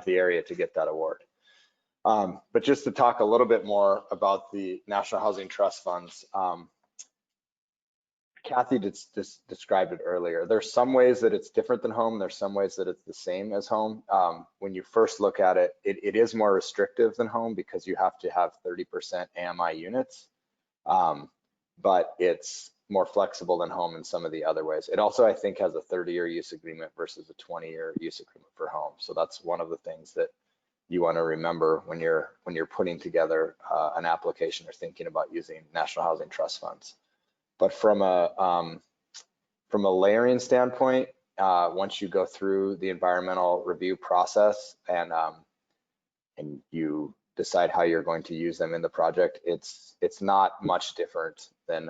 the area to get that award. But just to talk a little bit more about the National Housing Trust Funds, Kathy described it earlier. There's some ways that it's different than home. There's some ways that it's the same as home. When you first look at it, it is more restrictive than home because you have to have 30% AMI units, but it's more flexible than home in some of the other ways. It also, I think, has a 30-year use agreement versus a 20-year use agreement for home. So that's one of the things that you want to remember when you're putting together an application or thinking about using National Housing Trust Funds. But from a layering standpoint, once you go through the environmental review process and you decide how you're going to use them in the project, it's not much different than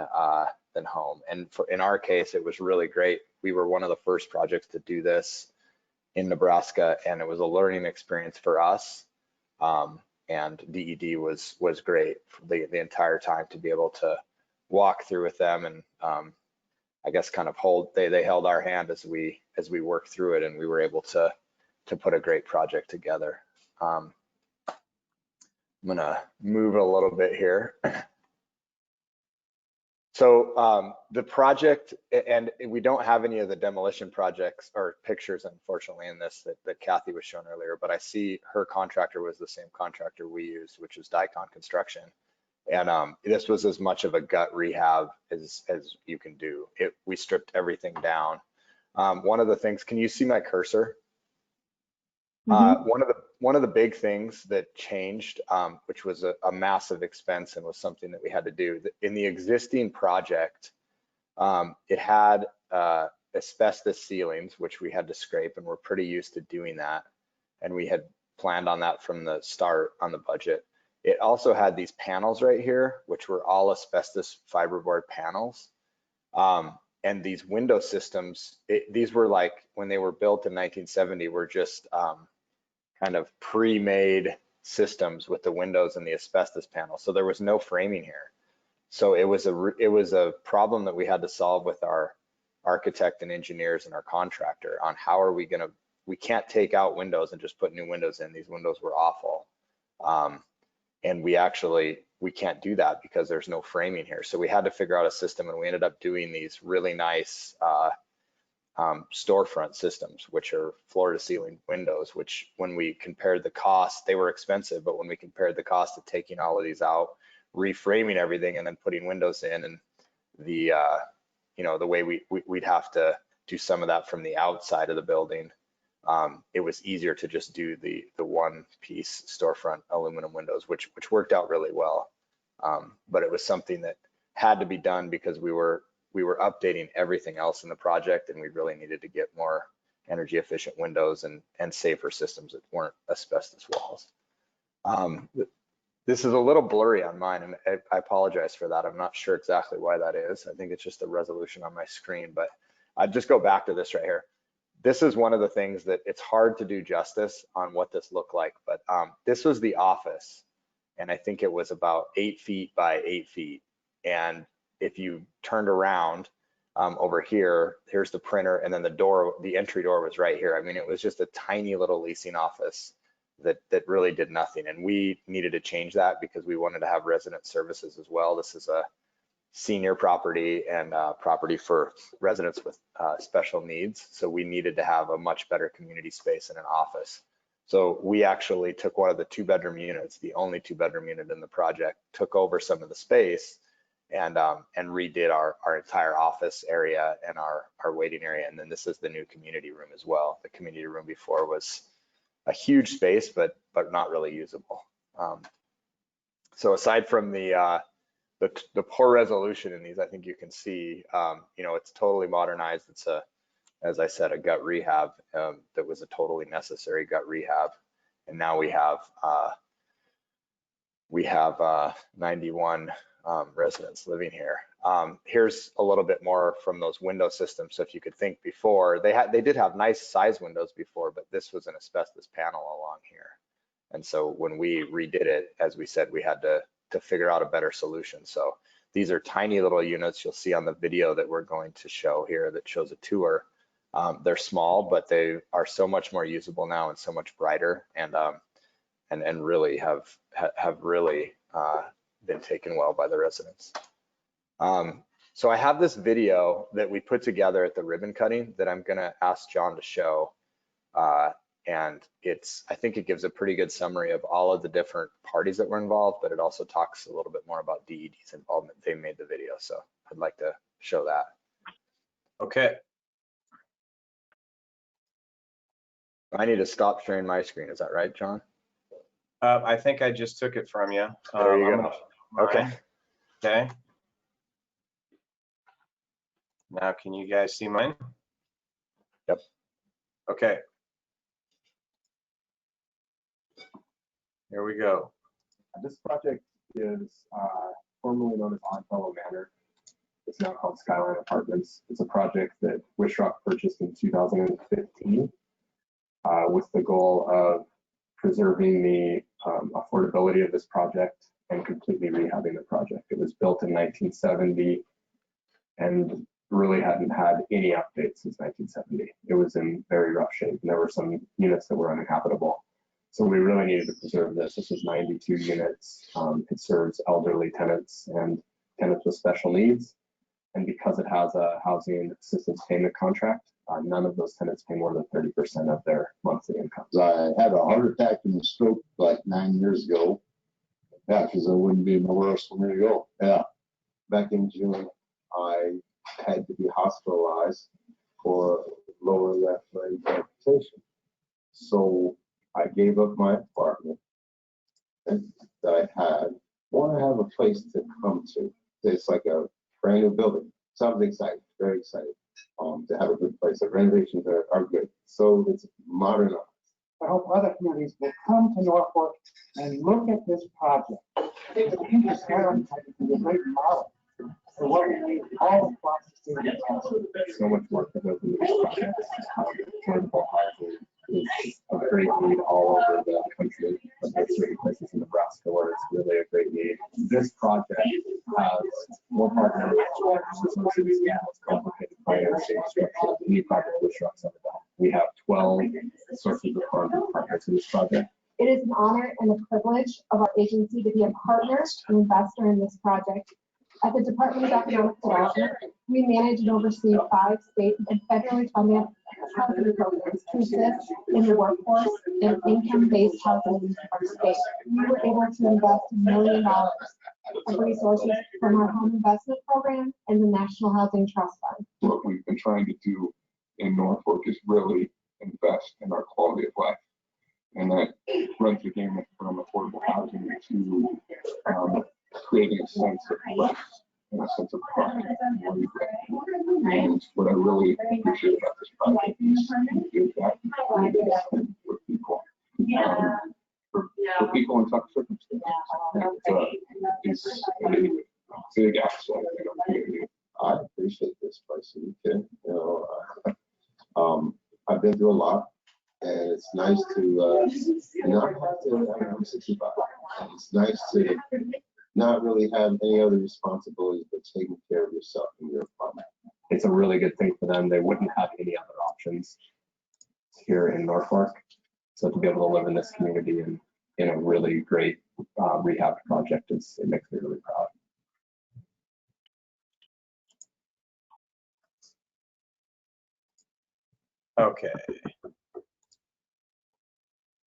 home. And in our case, it was really great. We were one of the first projects to do this in Nebraska, and it was a learning experience for us. And DED was great for the entire time to be able to walk through with them, and I guess kind of they held our hand as we worked through it, and we were able to put a great project together. I'm gonna move a little bit here. So the project, and we don't have any of the demolition projects or pictures, unfortunately, in this that Kathy was shown earlier, but I see her contractor was the same contractor we used, which was Dicon Construction. And this was as much of a gut rehab as you can do. We stripped everything down. One of the things, can you see my cursor? One of the big things that changed, which was a massive expense and was something that we had to do, in the existing project, it had asbestos ceilings, which we had to scrape, and we're pretty used to doing that. And we had planned on that from the start on the budget. It also had these panels right here, which were all asbestos fiberboard panels. And these window systems, these were like, when they were built in 1970, were just kind of pre-made systems with the windows and the asbestos panel. So there was no framing here. So it was a problem that we had to solve with our architect and engineers and our contractor on how are we gonna, we can't take out windows and just put new windows in. These windows were awful. And we can't do that because there's no framing here. So we had to figure out a system, and we ended up doing these really nice storefront systems, which are floor to ceiling windows, which when we compared the cost, they were expensive, but when we compared the cost of taking all of these out, reframing everything and then putting windows in, and the the way we'd have to do some of that from the outside of the building, it was easier to just do the one piece storefront aluminum windows, which worked out really well. But it was something that had to be done because we were updating everything else in the project, and we really needed to get more energy efficient windows and safer systems that weren't asbestos walls. This is a little blurry on mine, and I apologize for that. I'm not sure exactly why that is. I think it's just the resolution on my screen, but I'd just go back to this right here. This is one of the things that it's hard to do justice on what this looked like, but this was the office, and I think it was about 8 feet by 8 feet. And if you turned around over here, here's the printer, and then the entry door was right here. I mean, it was just a tiny little leasing office that really did nothing. And we needed to change that because we wanted to have resident services as well. This is a senior property and property for residents with special needs. So we needed to have a much better community space and an office. So we actually took one of the 2-bedroom units, the only 2-bedroom unit in the project, took over some of the space and redid our entire office area and our waiting area. And then this is the new community room as well. The community room before was a huge space, but not really usable. So aside from the poor resolution in these, I think you can see, it's totally modernized. It's as I said, a gut rehab that was a totally necessary gut rehab. And now we have 91 residents living here. Here's a little bit more from those window systems. So if you could think before, they did have nice size windows before, but this was an asbestos panel along here. And so when we redid it, as we said, we had to figure out a better solution. So these are tiny little units. You'll see on the video that we're going to show here that shows a tour. They're small, but they are so much more usable now and so much brighter, and really have really been taken well by the residents. So I have this video that we put together at the ribbon cutting that I'm gonna ask John to show. And I think it gives a pretty good summary of all of the different parties that were involved, but it also talks a little bit more about DED's involvement. They made the video, so I'd like to show that. Okay. I need to stop sharing my screen. Is that right, John? I think I just took it from you. There you go. Okay. Okay. Now, can you guys see mine? Yep. Okay. Here we go. This project is formerly known as Oddfellow Manor. It's now called Skyline Apartments. It's a project that Wishrock purchased in 2015 with the goal of preserving the affordability of this project and completely rehabbing the project. It was built in 1970 and really hadn't had any updates since 1970. It was in very rough shape, and there were some units that were uninhabitable. So we really needed to preserve this. This is 92 units. It serves elderly tenants and tenants with special needs. And because it has a housing assistance payment contract, none of those tenants pay more than 30% of their monthly income. I had a heart attack and a stroke like 9 years ago. Yeah, because there wouldn't be nowhere else for me to go. Yeah. Back in June, I had to be hospitalized for lower left leg amputation. So I gave up my apartment that I had. Want to have a place to come to. It's like a brand new building. So I'm excited, very excited to have a good place. The renovations are good. So it's modernized. I hope other communities will come to Norfolk and look at this project. I think the Skyline is a great model for what we need all across the state. So much work that goes into these projects. Affordable housing is a great need all over the country, but there's certain places in Nebraska where it's really a great need. This project has more partners, resources, complicated financing structure. Any project with trucks on the back. We have 12 sources of funding partners in this project. It is an honor and a privilege of our agency to be a partner and investor in this project. At the Department of Economic Development, we manage and oversee 5 state and federally funded housing programs to assist in the workforce and income-based housing in our state. We were able to invest $1 million of resources from our home investment program and the National Housing Trust Fund. What we've been trying to do in Norfolk is really invest in our quality of life. And that runs the gamut from affordable housing to creating a sense of rest and a sense of pride. And what I really appreciate about this project is that for people, for people in tough circumstances. It's a big asset in our community. I appreciate this place, kid. You know, I've been through a lot. And it's nice to not have to, I'm 65. It's nice to not really have any other responsibilities but taking care of yourself and your apartment. It's a really good thing for them. They wouldn't have any other options here in Norfolk. So to be able to live in this community and in a really great rehab project, it makes me really proud. Okay.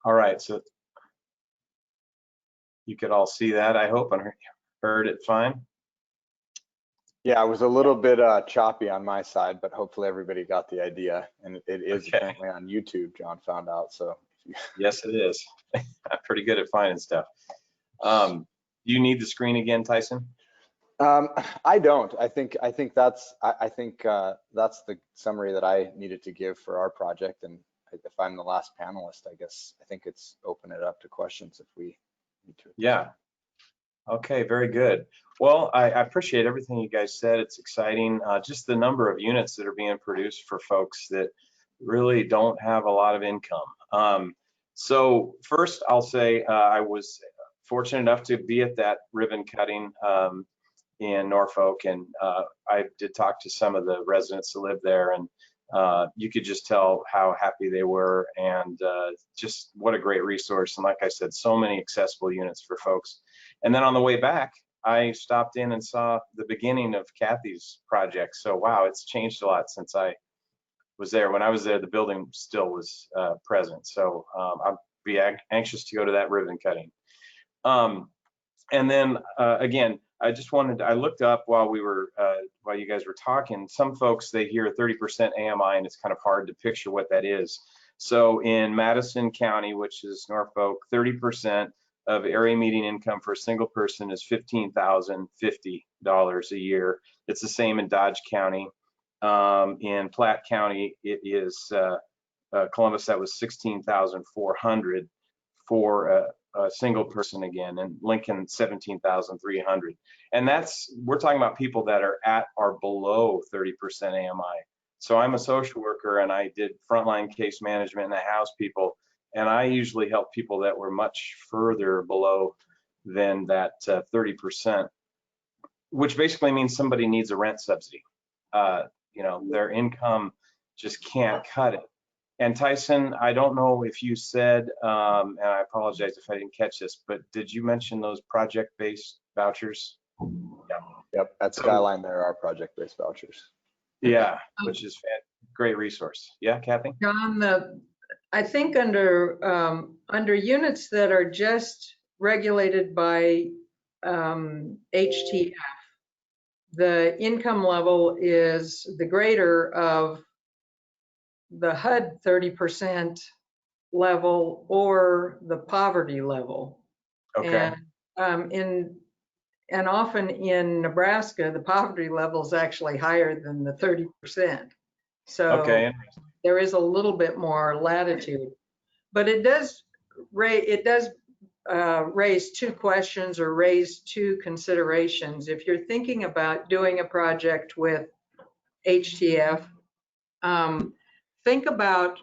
All right, so you could all see that, I hope, and heard it fine. Yeah, it was a little bit choppy on my side, but hopefully everybody got the idea. And it is apparently on YouTube, John found out. So yes, it is. I'm pretty good at finding stuff. You need the screen again, Tyson? I don't. I think that's the summary that I needed to give for our project. And if I'm the last panelist, I guess I think it's open it up to questions if we need to. Yeah. Okay, very good. Well, I appreciate everything you guys said. It's exciting. Just the number of units that are being produced for folks that really don't have a lot of income. So first, I'll say I was fortunate enough to be at that ribbon cutting in Norfolk, and I did talk to some of the residents that live there, and you could just tell how happy they were, and just what a great resource. And like I said, so many accessible units for folks. And then on the way back, I stopped in and saw the beginning of Kathy's project. So wow, it's changed a lot since I was there. When I was there, the building still was present. So I'll be anxious to go to that ribbon cutting. And then again, I looked up while you guys were talking. Some folks, they hear 30% AMI, and it's kind of hard to picture what that is. So in Madison County, which is Norfolk, 30% of area median income for a single person is $15,050 a year. It's the same in Dodge County. In Platte County, it is Columbus, that was $16,400 for a single person again, and Lincoln 17,300. And we're talking about people that are at or below 30% AMI. So I'm a social worker, and I did frontline case management in the house people, and I usually help people that were much further below than that 30%, which basically means somebody needs a rent subsidy. You know, their income just can't cut it. And Tyson, I don't know if you said, and I apologize if I didn't catch this, but did you mention those project-based vouchers? Yep, at So- Skyline, there are project-based vouchers. Yeah, which is great resource. Yeah, Kathy? John, I think under units that are just regulated by HTF, the income level is the greater of the HUD 30% level or the poverty level. Okay. And often in Nebraska, the poverty level is actually higher than the 30%. So Okay. there is a little bit more latitude, but it does raise two questions or raise two considerations. If you're thinking about doing a project with HTF, think about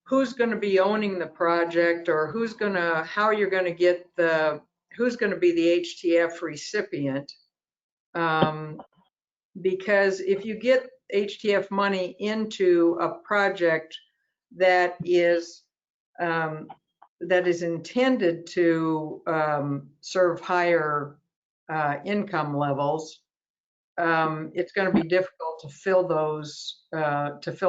who's going to be owning the project, or who's going to be the HTF recipient. Because if you get HTF money into a project that is intended to serve higher income levels, it's going to be difficult to fill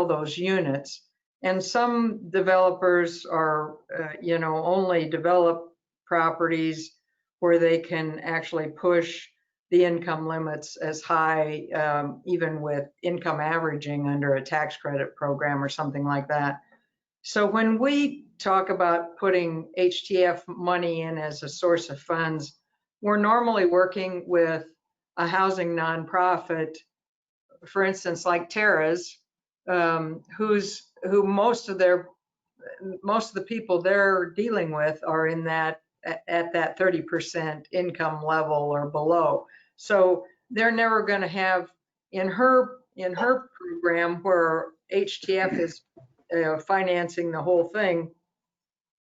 those units. And some developers are, only develop properties where they can actually push the income limits as high, even with income averaging under a tax credit program or something like that. So when we talk about putting HTF money in as a source of funds, we're normally working with a housing nonprofit, for instance, like Terra's, who most of the people they're dealing with are in at that 30% income level or below. So they're never going to have in her program where HTF is financing the whole thing.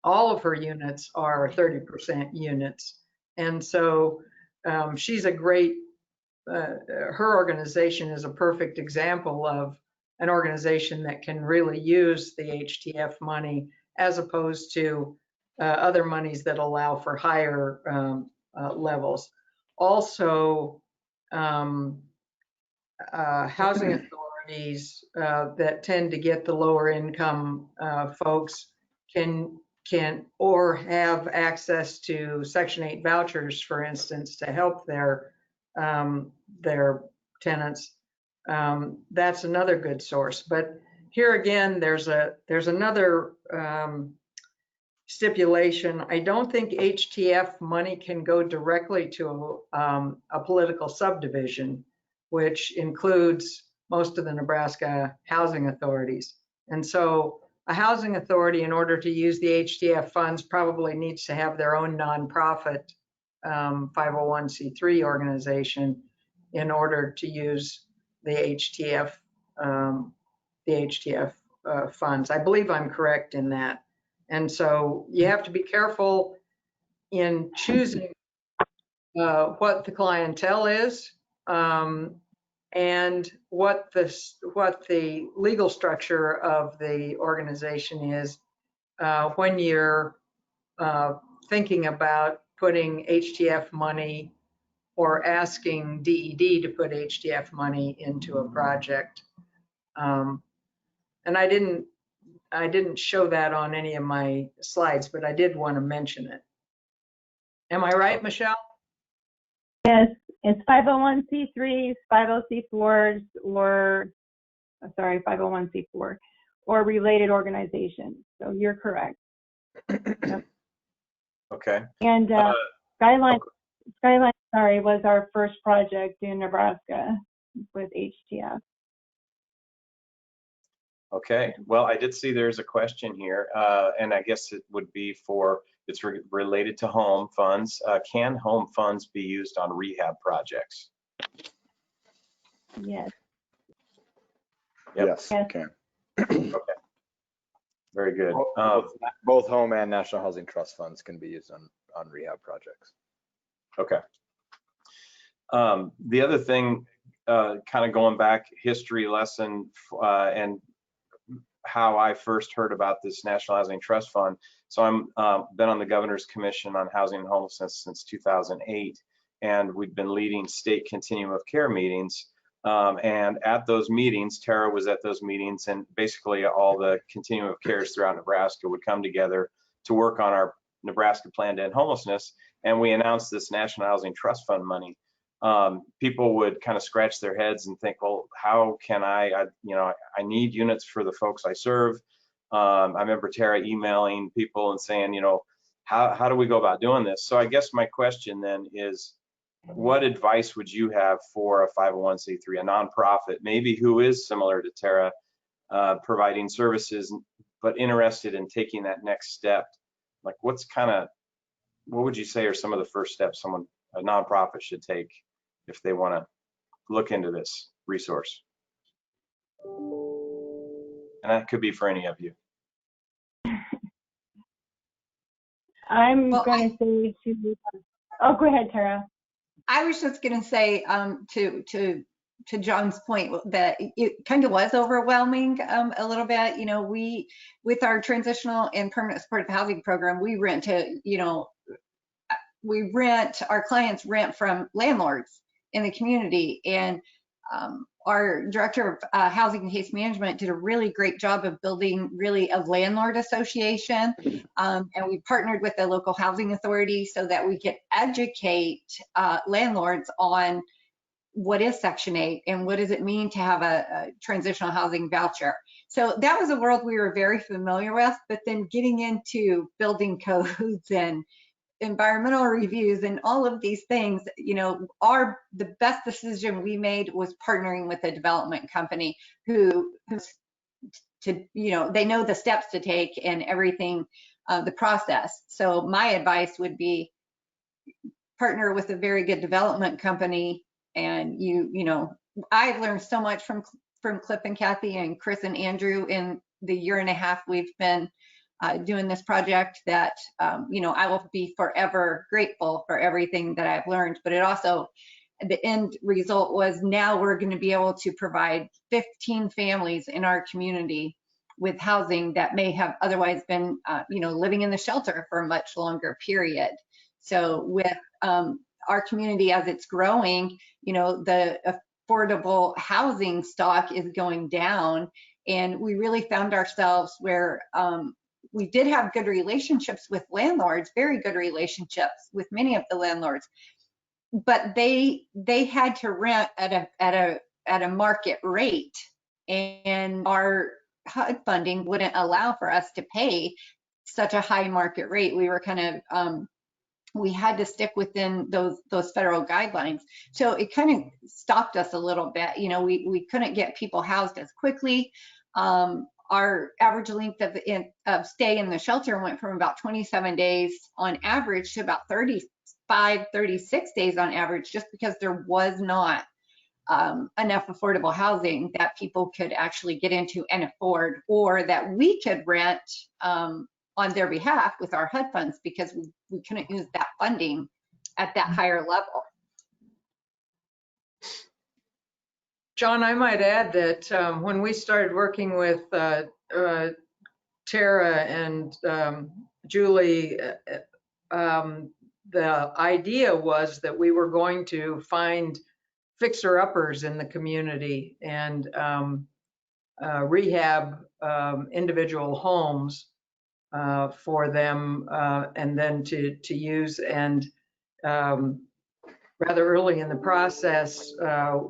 All of her units are 30% units, and so she's a great. Her organization is a perfect example of an organization that can really use the HTF money as opposed to other monies that allow for higher levels. Also, housing authorities that tend to get the lower income folks can or have access to Section 8 vouchers, for instance, to help their tenants. That's another good source. But here again, there's another stipulation. I don't think HTF money can go directly to a political subdivision, which includes most of the Nebraska housing authorities. And so a housing authority, in order to use the HTF funds, probably needs to have their own nonprofit 501c3 organization in order to use the HTF funds. I believe I'm correct in that. And so you have to be careful in choosing what the clientele is and what the legal structure of the organization is when you're thinking about putting HTF money or asking DED to put HTF money into a project. And I didn't show that on any of my slides, but I did want to mention it. Am I right, Michelle? Yes, it's 501c3s, 50c4s, or 501c4 or related organizations. So you're correct. Yep. Okay. And Skyline, was our first project in Nebraska with HTF. Okay. Well, I did see there's a question here, and I guess it would be it's related to home funds. Can home funds be used on rehab projects? Yes. Yep. Yes, you can. Okay. Very good. Both home and National Housing Trust funds can be used on rehab projects. Okay. The other thing, kind of going back history lesson and how I first heard about this National Housing Trust Fund. So I'm been on the Governor's Commission on Housing and Homelessness since 2008. and we've been leading state continuum of care meetings. And at those meetings, Tara was at those meetings, and basically all the continuum of cares throughout Nebraska would come together to work on our Nebraska plan to end homelessness. And we announced this National Housing Trust Fund money. People would kind of scratch their heads and think, well, how can I need units for the folks I serve. I remember Tara emailing people and saying, how do we go about doing this? So I guess my question then is, what advice would you have for a 501c3, a nonprofit, maybe who is similar to Tara, providing services, but interested in taking that next step? Like, what would you say are some of the first steps a nonprofit should take if they want to look into this resource? And that could be for any of you. I'm Well, going to say oh, go ahead, Tara. I was just going to say to John's point that it kind of was overwhelming a little bit. We, with our transitional and permanent supportive housing program, we rent our clients rent from landlords in the community, and our director of housing and case management did a really great job of building really a landlord association, and we partnered with the local housing authority so that we could educate landlords on what is Section 8 and what does it mean to have a transitional housing voucher. So that was a world we were very familiar with, but then getting into building codes and environmental reviews and all of these things, the best decision we made was partnering with a development company who they know the steps to take and everything, the process. So my advice would be partner with a very good development company. And I've learned so much from Cliff and Kathy and Chris and Andrew in the year and a half we've been doing this project that, I will be forever grateful for everything that I've learned. But it also, the end result was now we're going to be able to provide 15 families in our community with housing that may have otherwise been, living in the shelter for a much longer period. So with our community as it's growing, the affordable housing stock is going down. And we really found ourselves where we did have good relationships with landlords, very good relationships with many of the landlords, but they had to rent at a market rate, and our HUD funding wouldn't allow for us to pay such a high market rate. We were kind of we had to stick within those federal guidelines. So it kind of stopped us a little bit. We couldn't get people housed as quickly. Our average length of stay in the shelter went from about 27 days on average to about 35, 36 days on average, just because there was not enough affordable housing that people could actually get into and afford, or that we could rent on their behalf with our HUD funds, because we couldn't use that funding at that higher level. John, I might add that when we started working with Tara and Julie, the idea was that we were going to find fixer-uppers in the community and rehab individual homes for them, and then to use. And rather early in the process,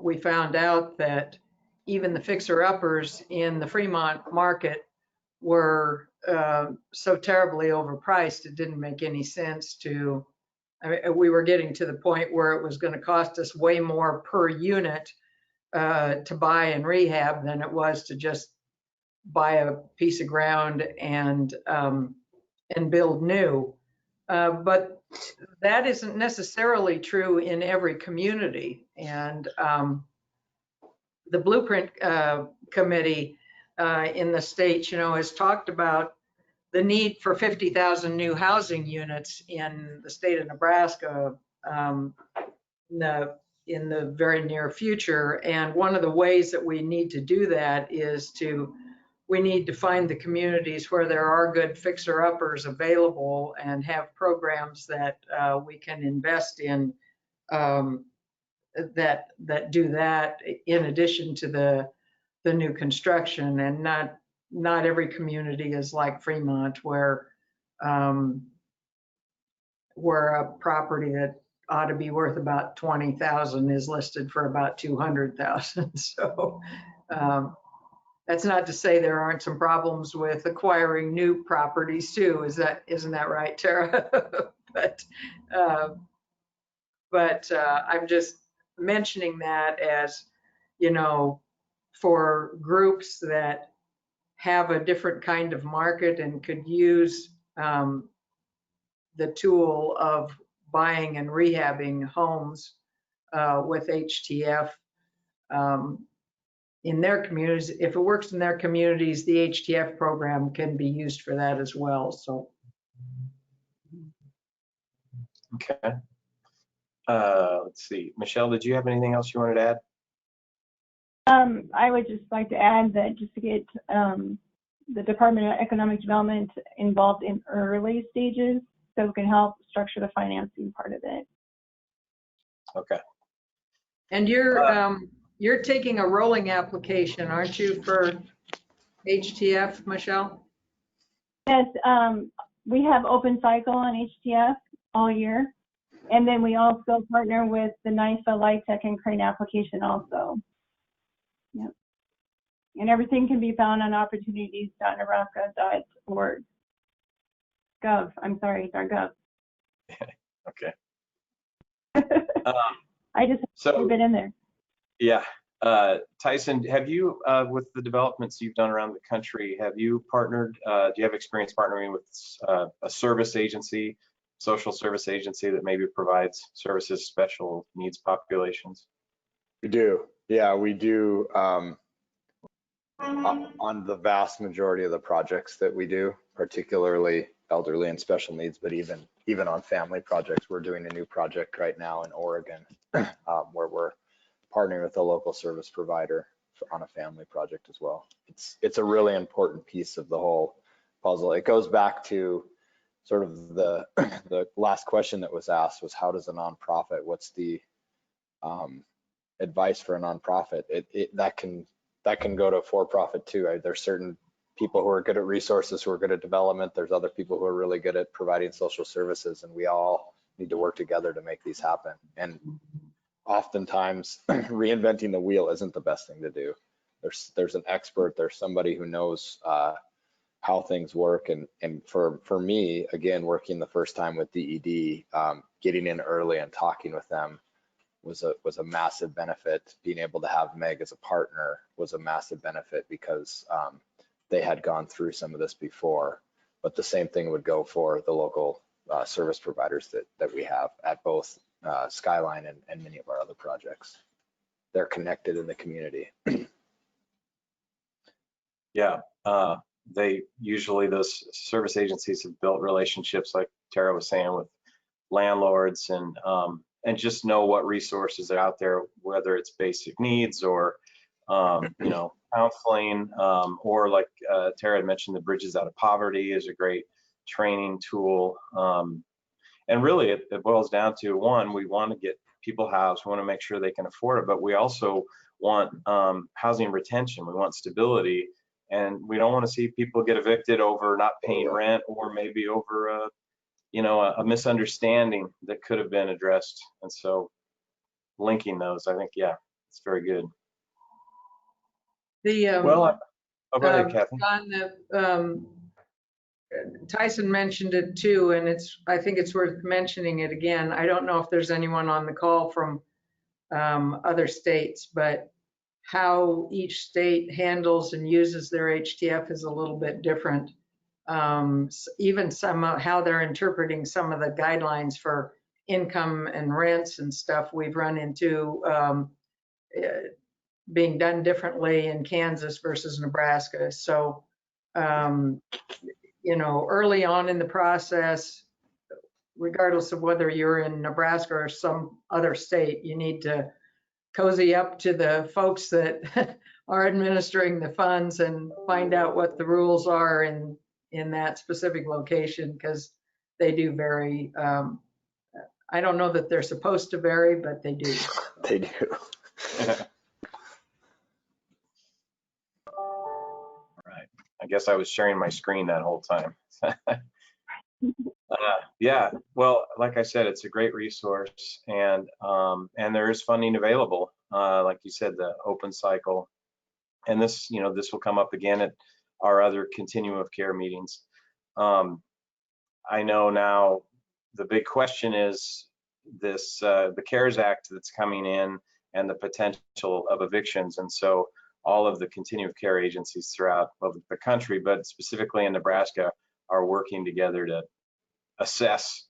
we found out that even the fixer-uppers in the Fremont market were so terribly overpriced, it didn't make any sense to, we were getting to the point where it was going to cost us way more per unit to buy and rehab than it was to just buy a piece of ground and build new. But that isn't necessarily true in every community. And the Blueprint Committee in the state, has talked about the need for 50,000 new housing units in the state of Nebraska in the very near future. And one of the ways that we need to do that is we need to find the communities where there are good fixer-uppers available and have programs that we can invest in that do that in addition to the new construction, and not every community is like Fremont where a property that ought to be worth about 20,000 is listed for about 200,000. So that's not to say there aren't some problems with acquiring new properties too. Isn't that right, Tara? but I'm just mentioning that as, for groups that have a different kind of market and could use the tool of buying and rehabbing homes with HTF in their communities. If it works in their communities, the HTF program can be used for that as well. So. Okay. Let's see. Michelle, did you have anything else you wanted to add? I would just like to add that just to get the Department of Economic Development involved in early stages so we can help structure the financing part of it. Okay. And you're taking a rolling application, aren't you, for HTF, Michelle? Yes, we have open cycle on HTF all year. And then we also partner with the NIFA, Light Tech, and Crane application also. Yep. And everything can be found on opportunities.nebraska.org. .gov. Okay. I just have a bit in there. Yeah. Tyson, have you, with the developments you've done around the country, have you partnered, do you have experience partnering with a service agency, social service agency that maybe provides services to special needs populations? We do. Yeah, we do. On the vast majority of the projects that we do, particularly elderly and special needs, but even on family projects. We're doing a new project right now in Oregon where we're partnering with a local service provider on a family project as well. It's a really important piece of the whole puzzle. It goes back to sort of the last question that was asked was, how does a nonprofit, what's the advice for a nonprofit? That can go to for-profit too. Right? There's certain people who are good at resources, who are good at development. There's other people who are really good at providing social services, and we all need to work together to make these happen. And oftentimes reinventing the wheel isn't the best thing to do. There's an expert, there's somebody who knows how things work. And for me, again, working the first time with DED, getting in early and talking with them was a massive benefit. Being able to have Meg as a partner was a massive benefit because they had gone through some of this before. But the same thing would go for the local service providers that we have at both Skyline and many of our other projects. They're connected in the community. Yeah, they usually, those service agencies have built relationships, like Tara was saying, with landlords and just know what resources are out there, whether it's basic needs or counseling, or like Tara had mentioned, the Bridges Out of Poverty is a great training tool. And really it boils down to, one, we want to get people housed, we want to make sure they can afford it, but we also want housing retention, we want stability, and we don't want to see people get evicted over not paying rent or maybe over a misunderstanding that could have been addressed. And so linking those, I think, yeah, it's very good. Go ahead, Kathy. John, Tyson mentioned it too, and I think it's worth mentioning it again. I don't know if there's anyone on the call from other states, but how each state handles and uses their HTF is a little bit different. Even how they're interpreting some of the guidelines for income and rents and stuff we've run into being done differently in Kansas versus Nebraska. So, early on in the process, regardless of whether you're in Nebraska or some other state, you need to cozy up to the folks that are administering the funds and find out what the rules are in that specific location, because they do vary I don't know that they're supposed to vary, but they do. They do. Right. I guess I was sharing my screen that whole time. Yeah, well, like I said, it's a great resource, and there is funding available. Like you said, the open cycle, and this, this will come up again at our other continuum of care meetings. I know now the big question is this, the CARES Act that's coming in and the potential of evictions. And so all of the continuum of care agencies throughout the country, but specifically in Nebraska, are working together to assess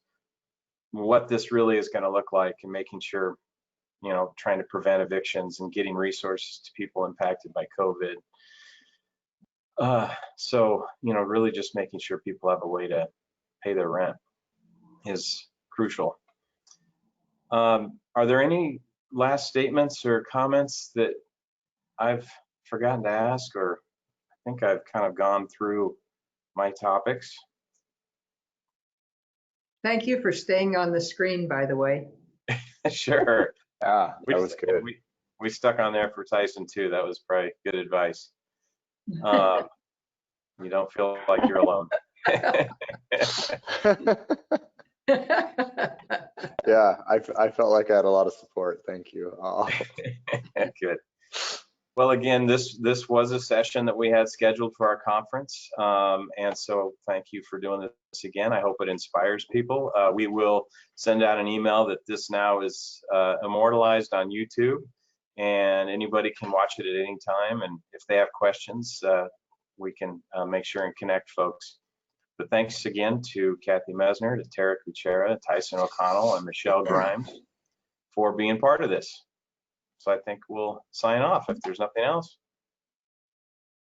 what this really is going to look like and making sure, trying to prevent evictions and getting resources to people impacted by COVID. So, really just making sure people have a way to pay their rent is crucial. Are there any last statements or comments that I've forgotten to ask, or I think I've kind of gone through my topics? Thank you for staying on the screen, by the way. Sure. Yeah, that was good. We stuck on there for Tyson too. That was probably good advice. You don't feel like you're alone. Yeah, I felt like I had a lot of support. Thank you. Good. Well, again, this was a session that we had scheduled for our conference, and so thank you for doing this again. I hope it inspires people. We will send out an email that this now is immortalized on YouTube, and anybody can watch it at any time. And if they have questions, we can make sure and connect folks. But thanks again to Kathy Mesner, to Tara Kuchera, Tyson O'Connell, and Michelle Grimes for being part of this. So I think we'll sign off if there's nothing else.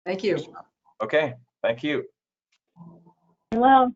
Thank you. Okay, thank you. Hello.